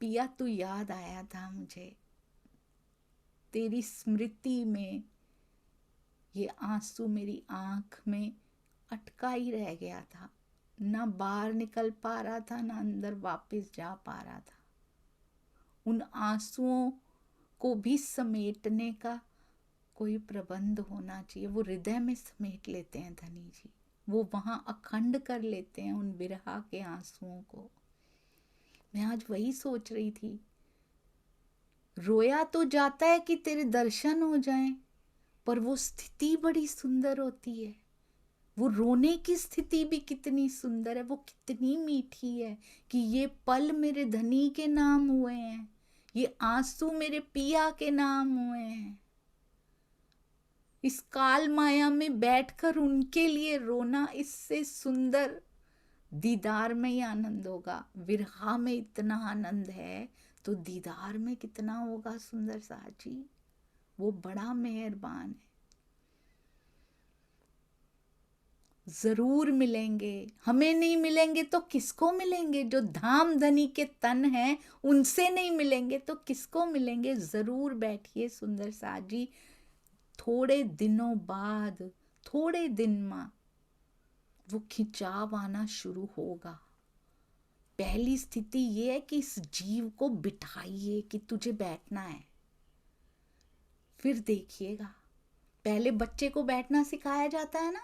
पिया तू याद आया था मुझे, तेरी स्मृति में ये आंसू मेरी आंख में अटका ही रह गया था, ना बाहर निकल पा रहा था, ना अंदर वापस जा पा रहा था। उन आंसुओं को भी समेटने का कोई प्रबंध होना चाहिए। वो हृदय में समेट लेते हैं धनी जी, वो वहां अखंड कर लेते हैं उन विरहा के आंसुओं को। मैं आज वही सोच रही थी, रोया तो जाता है कि तेरे दर्शन हो जाएं, पर वो स्थिति बड़ी सुंदर होती है। वो रोने की स्थिति भी कितनी सुंदर है, वो कितनी मीठी है कि ये पल मेरे धनी के नाम हुए हैं, ये आंसू मेरे पिया के नाम हुए हैं। इस काल माया में बैठकर उनके लिए रोना, इससे सुंदर दीदार में ही आनंद होगा। विरहा में इतना आनंद है तो दीदार में कितना होगा सुंदर साथ जी। वो बड़ा मेहरबान है। जरूर मिलेंगे, हमें नहीं मिलेंगे तो किसको मिलेंगे? जो धाम धनी के तन हैं उनसे नहीं मिलेंगे तो किसको मिलेंगे? जरूर बैठिए सुंदर साथ जी, थोड़े दिनों बाद, थोड़े दिन में वो खिंचाव आना शुरू होगा। पहली स्थिति ये है कि इस जीव को बिठाइए कि तुझे बैठना है, फिर देखिएगा पहले बच्चे को बैठना सिखाया जाता है ना,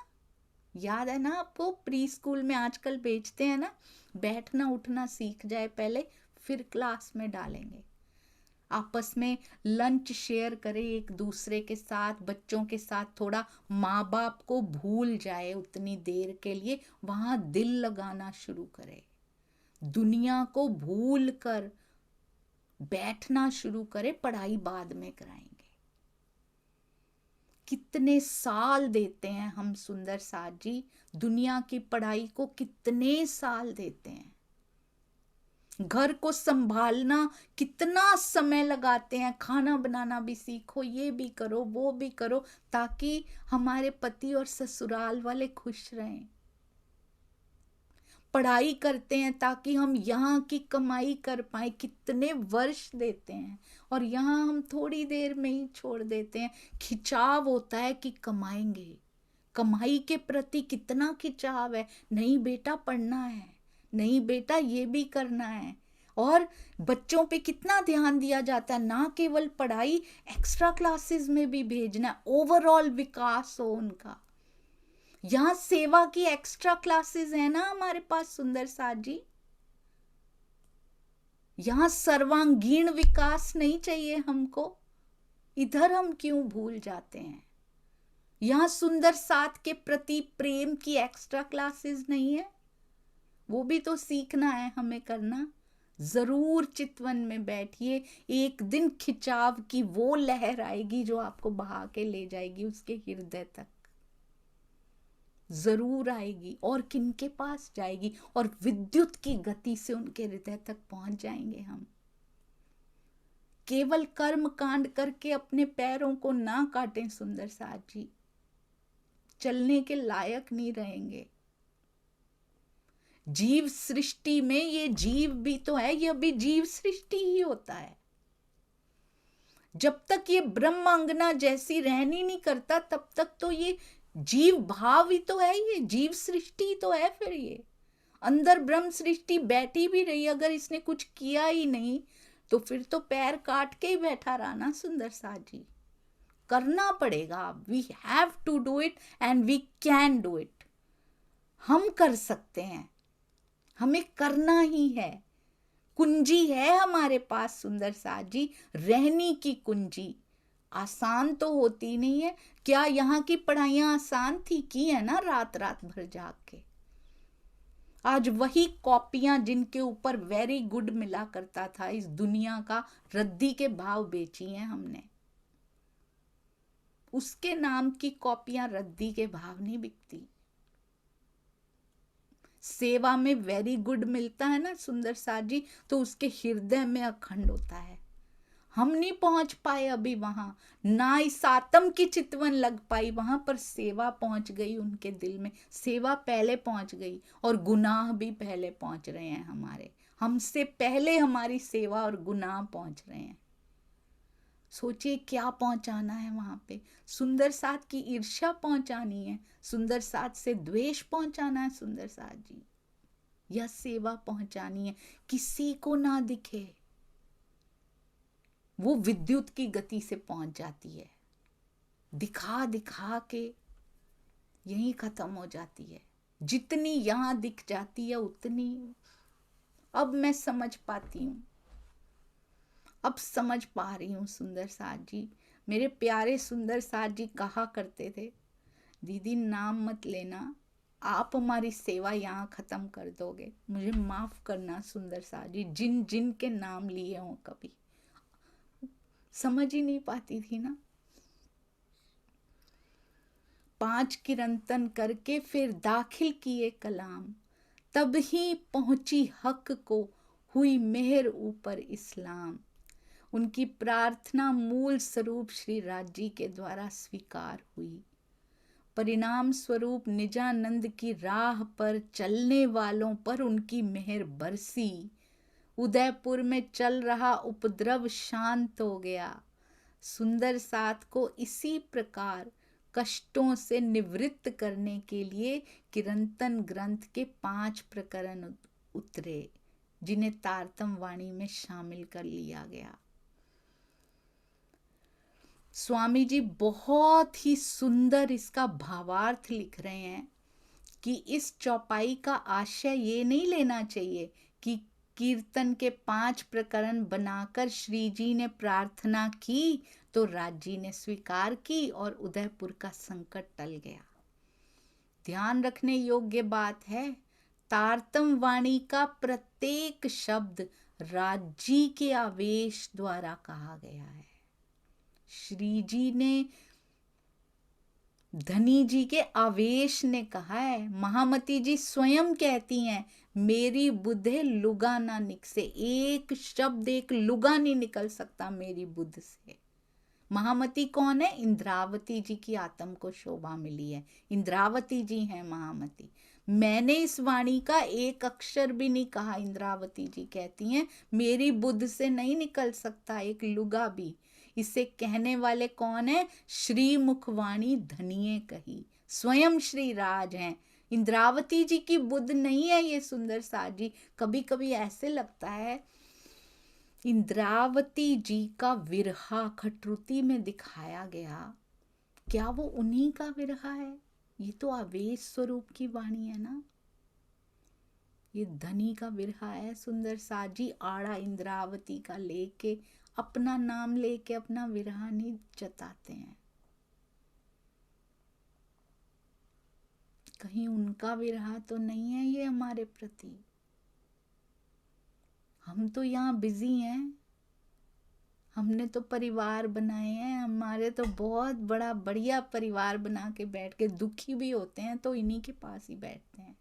याद है ना आपको, प्री स्कूल में आजकल भेजते हैं ना, बैठना उठना सीख जाए पहले, फिर क्लास में डालेंगे। आपस में लंच शेयर करे एक दूसरे के साथ, बच्चों के साथ थोड़ा माँ बाप को भूल जाए उतनी देर के लिए, वहां दिल लगाना शुरू करे, दुनिया को भूल कर बैठना शुरू करे, पढ़ाई बाद में कराएंगे। कितने साल देते हैं हम सुंदर साथ जी, दुनिया की पढ़ाई को कितने साल देते हैं, घर को संभालना कितना समय लगाते हैं, खाना बनाना भी सीखो, ये भी करो वो भी करो, ताकि हमारे पति और ससुराल वाले खुश रहें। पढ़ाई करते हैं ताकि हम यहाँ की कमाई कर पाए, कितने वर्ष देते हैं, और यहाँ हम थोड़ी देर में ही छोड़ देते हैं। खिंचाव होता है कि कमाएंगे, कमाई के प्रति कितना खिंचाव है, नहीं बेटा पढ़ना है, नहीं बेटा ये भी करना है। और बच्चों पे कितना ध्यान दिया जाता है, ना केवल पढ़ाई, एक्स्ट्रा क्लासेस में भी भेजना, ओवरऑल विकास हो उनका। यहाँ सेवा की एक्स्ट्रा क्लासेस है ना हमारे पास सुंदर साथ जी, यहाँ सर्वांगीण विकास नहीं चाहिए हमको, इधर हम क्यों भूल जाते हैं। यहाँ सुंदर साथ के प्रति प्रेम की एक्स्ट्रा क्लासेस नहीं है, वो भी तो सीखना है हमें करना। जरूर चितवन में बैठिए, एक दिन खिंचाव की वो लहर आएगी जो आपको बहा के ले जाएगी उसके हृदय तक, जरूर आएगी, और किनके पास जाएगी, और विद्युत की गति से उनके हृदय तक पहुंच जाएंगे हम। केवल कर्म कांड करके अपने पैरों को ना काटें सुंदर साथ जी, चलने के लायक नहीं रहेंगे। जीव सृष्टि में ये जीव भी तो है, यह भी जीव सृष्टि ही होता है। जब तक ये ब्रह्मांगना जैसी रहनी नहीं करता तब तक तो ये जीव भाव ही तो है, ये जीव सृष्टि तो है। फिर ये अंदर ब्रह्म सृष्टि बैठी भी रही, अगर इसने कुछ किया ही नहीं तो फिर तो पैर काट के ही बैठा रहा ना सुंदर साथ जी। करना पड़ेगा, we have to do it and we can do it. हम कर सकते हैं, हमें करना ही है। कुंजी है हमारे पास सुंदर साथ जी, रहने की कुंजी। आसान तो होती नहीं है, क्या यहाँ की पढ़ाइयाँ आसान थी? की है ना रात रात भर जाग के। आज वही कॉपियां जिनके ऊपर वेरी गुड मिला करता था, इस दुनिया का रद्दी के भाव बेची हैं हमने। उसके नाम की कॉपियां रद्दी के भाव नहीं बिकती। सेवा में वेरी गुड मिलता है ना सुंदर साथ जी, तो उसके हृदय में अखंड होता है। हम नहीं पहुंच पाए अभी वहां, ना इस आत्म की चितवन लग पाई वहां, पर सेवा पहुंच गई उनके दिल में, सेवा पहले पहुंच गई, और गुनाह भी पहले पहुंच रहे हैं हमारे, हमसे पहले हमारी सेवा और गुनाह पहुंच रहे हैं। सोचिए क्या पहुंचाना है वहां पे, सुंदर साथ की ईर्ष्या पहुंचानी है, सुंदर साथ से द्वेष पहुंचाना है सुंदर साथ जी, या सेवा पहुंचानी है, किसी को ना दिखे, वो विद्युत की गति से पहुंच जाती है, दिखा दिखा के यहीं खत्म हो जाती है। जितनी यहां दिख जाती है उतनी अब मैं समझ पाती हूं, अब समझ पा रही हूं सुंदर साथ जी। मेरे प्यारे सुंदर साथ जी कहा करते थे, दीदी नाम मत लेना, आप हमारी सेवा यहाँ खत्म कर दोगे, मुझे माफ करना सुंदर साथ जी, जिन जिन के नाम लिए हों कभी। समझ ही नहीं पाती थी ना। 5 किरंतन करके फिर दाखिल किए कलाम, तब ही पहुंची हक को, हुई मेहर ऊपर इस्लाम। उनकी प्रार्थना मूल स्वरूप श्री राज जी के द्वारा स्वीकार हुई। परिणाम स्वरूप निजानंद की राह पर चलने वालों पर उनकी मेहर बरसी। उदयपुर में चल रहा उपद्रव शांत हो गया। सुंदर साथ को इसी प्रकार कष्टों से निवृत्त करने के लिए किरंतन ग्रंथ के 5 प्रकरण उतरे, जिन्हें तारतम वाणी में शामिल कर लिया गया। स्वामी जी बहुत ही सुंदर इसका भावार्थ लिख रहे हैं कि इस चौपाई का आशय ये नहीं लेना चाहिए कि कीर्तन के 5 प्रकरण बनाकर श्री जी ने प्रार्थना की तो राजी ने स्वीकार की और उदयपुर का संकट टल गया। ध्यान रखने योग्य बात है, तारतम वाणी का प्रत्येक शब्द राजी के आवेश द्वारा कहा गया है। श्री जी ने धनी जी के आवेश ने कहा है। महामती जी स्वयं कहती हैं, मेरी बुद्धे लुगा ना निकसे, एक शब्द एक लुगा नहीं निकल सकता मेरी बुद्ध से। महामती कौन है? इंद्रावती जी की आत्म को शोभा मिली है, इंद्रावती जी हैं महामती। मैंने इस वाणी का एक अक्षर भी नहीं कहा, इंद्रावती जी कहती हैं, मेरी बुद्ध से नहीं निकल सकता एक लुगा भी। इसे कहने वाले कौन है? श्री मुखवाणी धनिये कही, स्वयं श्री राज हैं। इंद्रावती जी की बुद्ध नहीं है ये सुंदर साज जी। कभी कभी ऐसे लगता है इंद्रावती जी का विरहा खटरुति में दिखाया गया, क्या वो उन्हीं का विरहा है? ये तो आवेश स्वरूप की वाणी है ना, ये धनी का विरहा है। सुंदर साज जी आड़ा इंद्रावती का लेके, अपना नाम लेके अपना विरहा नहीं जताते हैं। कहीं उनका विरहा तो नहीं है ये हमारे प्रति? हम तो यहाँ बिजी हैं, हमने तो परिवार बनाए हैं, हमारे तो बहुत बड़ा बढ़िया परिवार बना के बैठ के, दुखी भी होते हैं तो इन्हीं के पास ही बैठते हैं।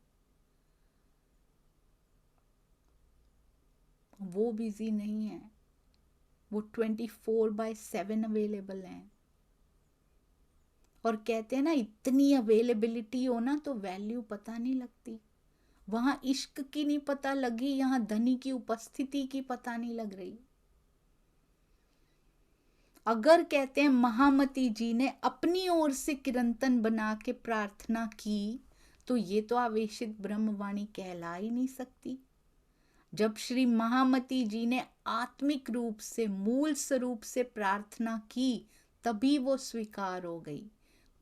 वो बिजी नहीं है, वो 24/7 अवेलेबल हैं। और कहते हैं ना, इतनी अवेलेबिलिटी हो ना तो वैल्यू पता नहीं लगती। वहां इश्क की नहीं पता लगी, यहाँ धनी की उपस्थिति की पता नहीं लग रही। अगर कहते हैं महामती जी ने अपनी ओर से किरंतन बना के प्रार्थना की तो ये तो आवेशित ब्रह्मवाणी कहला ही नहीं सकती। जब श्री महामती जी ने आत्मिक रूप से, मूल स्वरूप से प्रार्थना की तभी वो स्वीकार हो गई।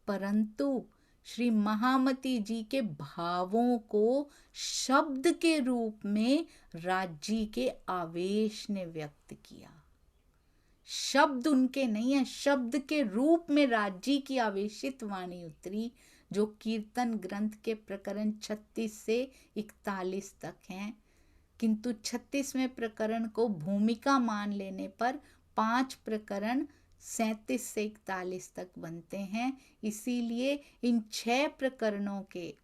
परंतु श्री महामती जी के भावों को शब्द के रूप में राजी के आवेश ने व्यक्त किया। शब्द उनके नहीं है, शब्द के रूप में राजी की आवेशित वाणी उतरी, जो कीर्तन ग्रंथ के प्रकरण 36 से 41 तक हैं। किंतु 36वें प्रकरण को भूमिका मान लेने पर 5 प्रकरण 37 से 41 तक बनते हैं। इसीलिए इन 6 प्रकरणों के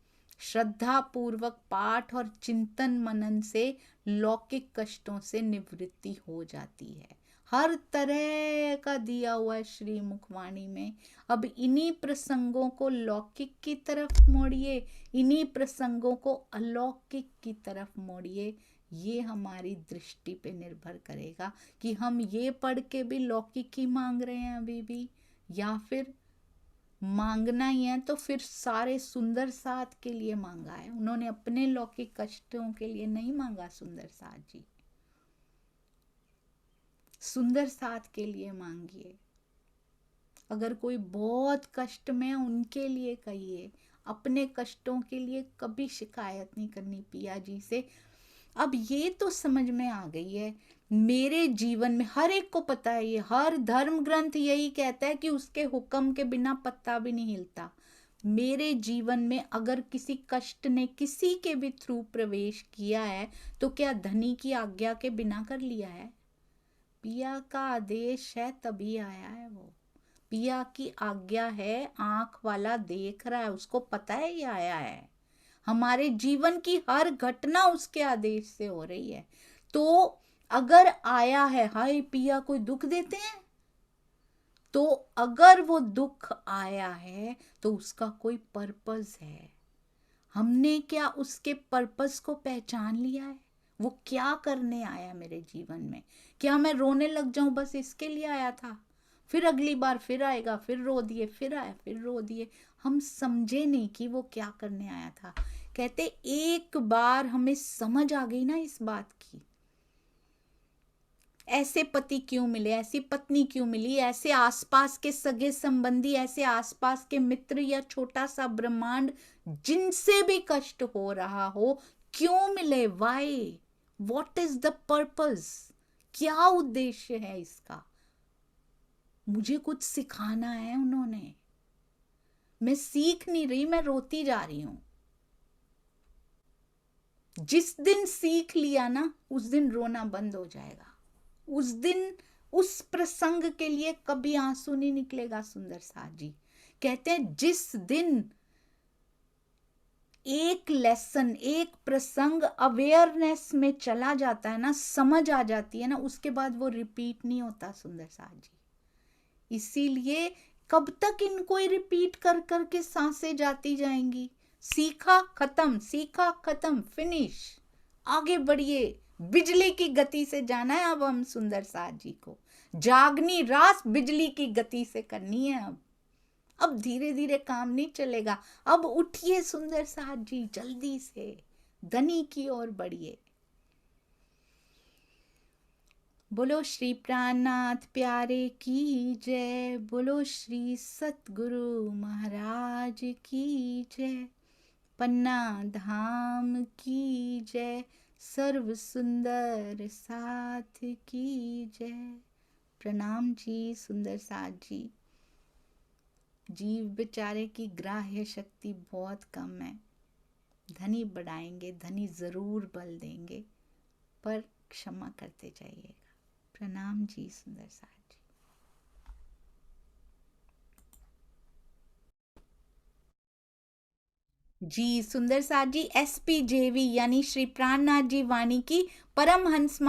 श्रद्धा पूर्वक पाठ और चिंतन मनन से लौकिक कष्टों से निवृत्ति हो जाती है। हर तरह का दिया हुआ है श्री मुखवाणी में। अब इन्हीं प्रसंगों को लौकिक की तरफ मोड़िए, इन्हीं प्रसंगों को अलौकिक की तरफ मोड़िए। ये हमारी दृष्टि पे निर्भर करेगा कि हम ये पढ़ के भी लौकिक ही मांग रहे हैं अभी भी, या फिर मांगना ही है तो फिर सारे सुंदर साथ के लिए मांगा है। उन्होंने अपने लौकिक कष्टों के लिए नहीं मांगा सुंदर साथ जी, सुंदर साथ के लिए मांगिए। अगर कोई बहुत कष्ट में उनके लिए कहिए, अपने कष्टों के लिए कभी शिकायत नहीं करनी पिया जी से। अब ये तो समझ में आ गई है मेरे जीवन में, हर एक को पता है, ये हर धर्म ग्रंथ यही कहता है कि उसके हुक्म के बिना पत्ता भी नहीं हिलता। मेरे जीवन में अगर किसी कष्ट ने किसी के भी थ्रू प्रवेश किया है तो क्या धनी की आज्ञा के बिना कर लिया है? पिया का आदेश है तभी आया है वो, पिया की आज्ञा है, आंख वाला देख रहा है, उसको पता है ये आया है। हमारे जीवन की हर घटना उसके आदेश से हो रही है। तो अगर आया है, हाय पिया कोई दुख देते हैं, तो अगर वो दुख आया है तो उसका कोई पर्पस है। हमने क्या उसके पर्पस को पहचान लिया है? वो क्या करने आया मेरे जीवन में? क्या मैं रोने लग जाऊं बस इसके लिए आया था, फिर अगली बार फिर आएगा, फिर रो दिए, फिर आया, फिर रो दिए? हम समझे नहीं कि वो क्या करने आया था। कहते एक बार हमें समझ आ गई ना इस बात की, ऐसे पति क्यों मिले, ऐसी पत्नी क्यों मिली, ऐसे आसपास के सगे संबंधी, ऐसे आसपास के मित्र या छोटा सा ब्रह्मांड जिनसे भी कष्ट हो रहा हो, क्यों मिले, why, what is the purpose, क्या उद्देश्य है इसका। मुझे कुछ सिखाना है उन्होंने, मैं सीख नहीं रही, मैं रोती जा रही हूं। जिस दिन सीख लिया ना, उस दिन रोना बंद हो जाएगा। उस दिन उस प्रसंग के लिए कभी आंसू नहीं निकलेगा। सुंदर साथ जी कहते हैं जिस दिन एक लेसन, एक प्रसंग अवेयरनेस में चला जाता है ना, समझ आ जाती है ना, उसके बाद वो रिपीट नहीं होता। सुंदर साथ जी इसीलिए कब तक इनको ही रिपीट कर करके सांसें जाती जाएंगी। सीखा खत्म, सीखा खत्म, फिनिश, आगे बढ़िए। बिजली की गति से जाना है अब हम सुंदर साथ जी को, जागनी रात बिजली की गति से करनी है। अब धीरे धीरे काम नहीं चलेगा। अब उठिए सुंदर साथ जी, जल्दी से धनी की ओर बढ़िए। बोलो श्री प्राणनाथ प्यारे की जय, बोलो श्री सतगुरु महाराज की जय, पन्ना धाम की जय, सर्व सुंदर साथ की जय। प्रणाम जी सुंदर साथ जी। जीव बेचारे की ग्राह्य शक्ति बहुत कम है। धनी बढ़ाएंगे, धनी जरूर बल देंगे, पर क्षमा करते जाइएगा। प्रणाम जी सुंदर साथ जी। सुंदर साथ जी SPJV यानी श्री प्राणनाथ जी वाणी की परमहंस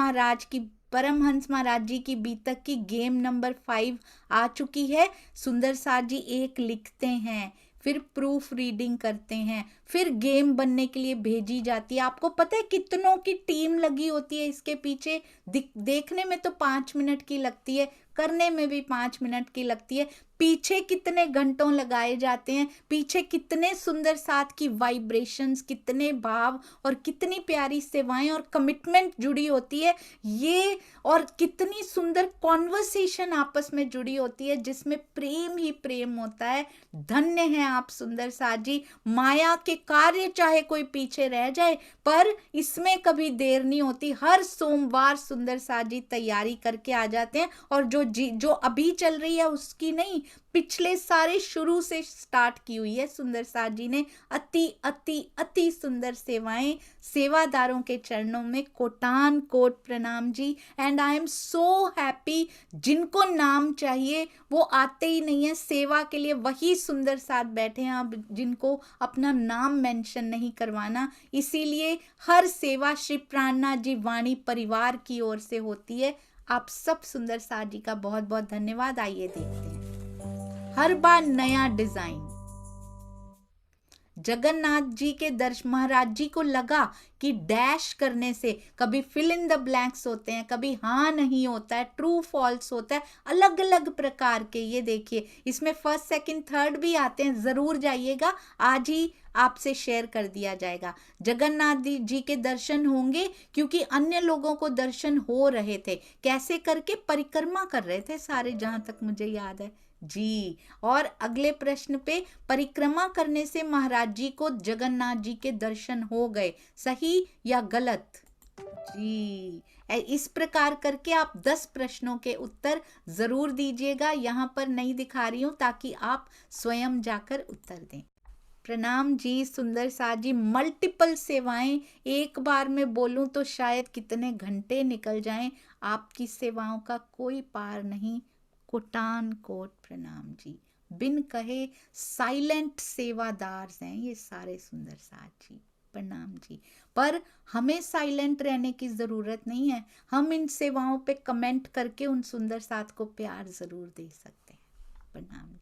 महाराज जी की बीतक की गेम नंबर 5 आ चुकी है। सुंदर साथ जी एक लिखते हैं, फिर प्रूफ रीडिंग करते हैं, फिर गेम बनने के लिए भेजी जाती है। आपको पता है कितनों की टीम लगी होती है इसके पीछे। देखने में तो 5 मिनट की लगती है, करने में भी 5 मिनट की लगती है। पीछे कितने घंटों लगाए जाते हैं, पीछे कितने सुंदर साथ की वाइब्रेशंस, कितने भाव और कितनी प्यारी सेवाएं और कमिटमेंट जुड़ी होती है ये, और कितनी सुंदर कॉन्वर्सेशन आपस में जुड़ी होती है जिसमें प्रेम ही प्रेम होता है। धन्य है आप सुंदर साथ जी। माया के कार्य चाहे कोई पीछे रह जाए, पर इसमें कभी देर नहीं होती। हर सोमवार सुंदर साथ जी तैयारी करके आ जाते हैं, और जो अभी चल रही है उसकी नहीं, पिछले सारे शुरू से स्टार्ट की हुई है सुंदर साथ जी ने। अति अति अति सुंदर सेवाएं, सेवादारों के चरणों में कोटान कोट प्रणाम जी। And I am so happy, जिनको नाम चाहिए वो आते ही नहीं है सेवा के लिए, वही सुंदर साथ बैठे हैं अब जिनको अपना नाम मेंशन नहीं करवाना। इसीलिए हर सेवा श्री प्राणनाथ जी वाणी परिवार की ओर से होती है। आप सब सुंदर साथ जी का बहुत बहुत धन्यवाद। आइए देखते हैं, हर बार नया डिजाइन। जगन्नाथ जी के दर्शन, महाराज जी को लगा कि डैश करने से कभी फिल इन द ब्लैंक्स होते हैं, कभी हाँ नहीं होता है, ट्रू फॉल्स होता है, अलग अलग प्रकार के। ये देखिए इसमें फर्स्ट सेकंड थर्ड भी आते हैं, जरूर जाइएगा, आज ही आपसे शेयर कर दिया जाएगा। जगन्नाथ जी के दर्शन होंगे क्योंकि अन्य लोगों को दर्शन हो रहे थे। कैसे करके? परिक्रमा कर रहे थे सारे, जहां तक मुझे याद है जी। और अगले प्रश्न पे, परिक्रमा करने से महाराज जी को जगन्नाथ जी के दर्शन हो गए, सही या गलत जी? इस प्रकार करके आप 10 प्रश्नों के उत्तर जरूर दीजिएगा। यहां पर नहीं दिखा रही हूं ताकि आप स्वयं जाकर उत्तर दें। प्रणाम जी सुंदर साथ जी। मल्टीपल सेवाएं, एक बार में बोलूं तो शायद कितने घंटे निकल जाएं। आपकी सेवाओं का कोई पार नहीं। कोटान कोट प्रणाम जी। बिन कहे साइलेंट सेवादार हैं ये सारे सुंदर साथ जी, प्रणाम जी। पर हमें साइलेंट रहने की जरूरत नहीं है, हम इन सेवाओं पे कमेंट करके उन सुंदर साथ को प्यार जरूर दे सकते हैं। प्रणाम।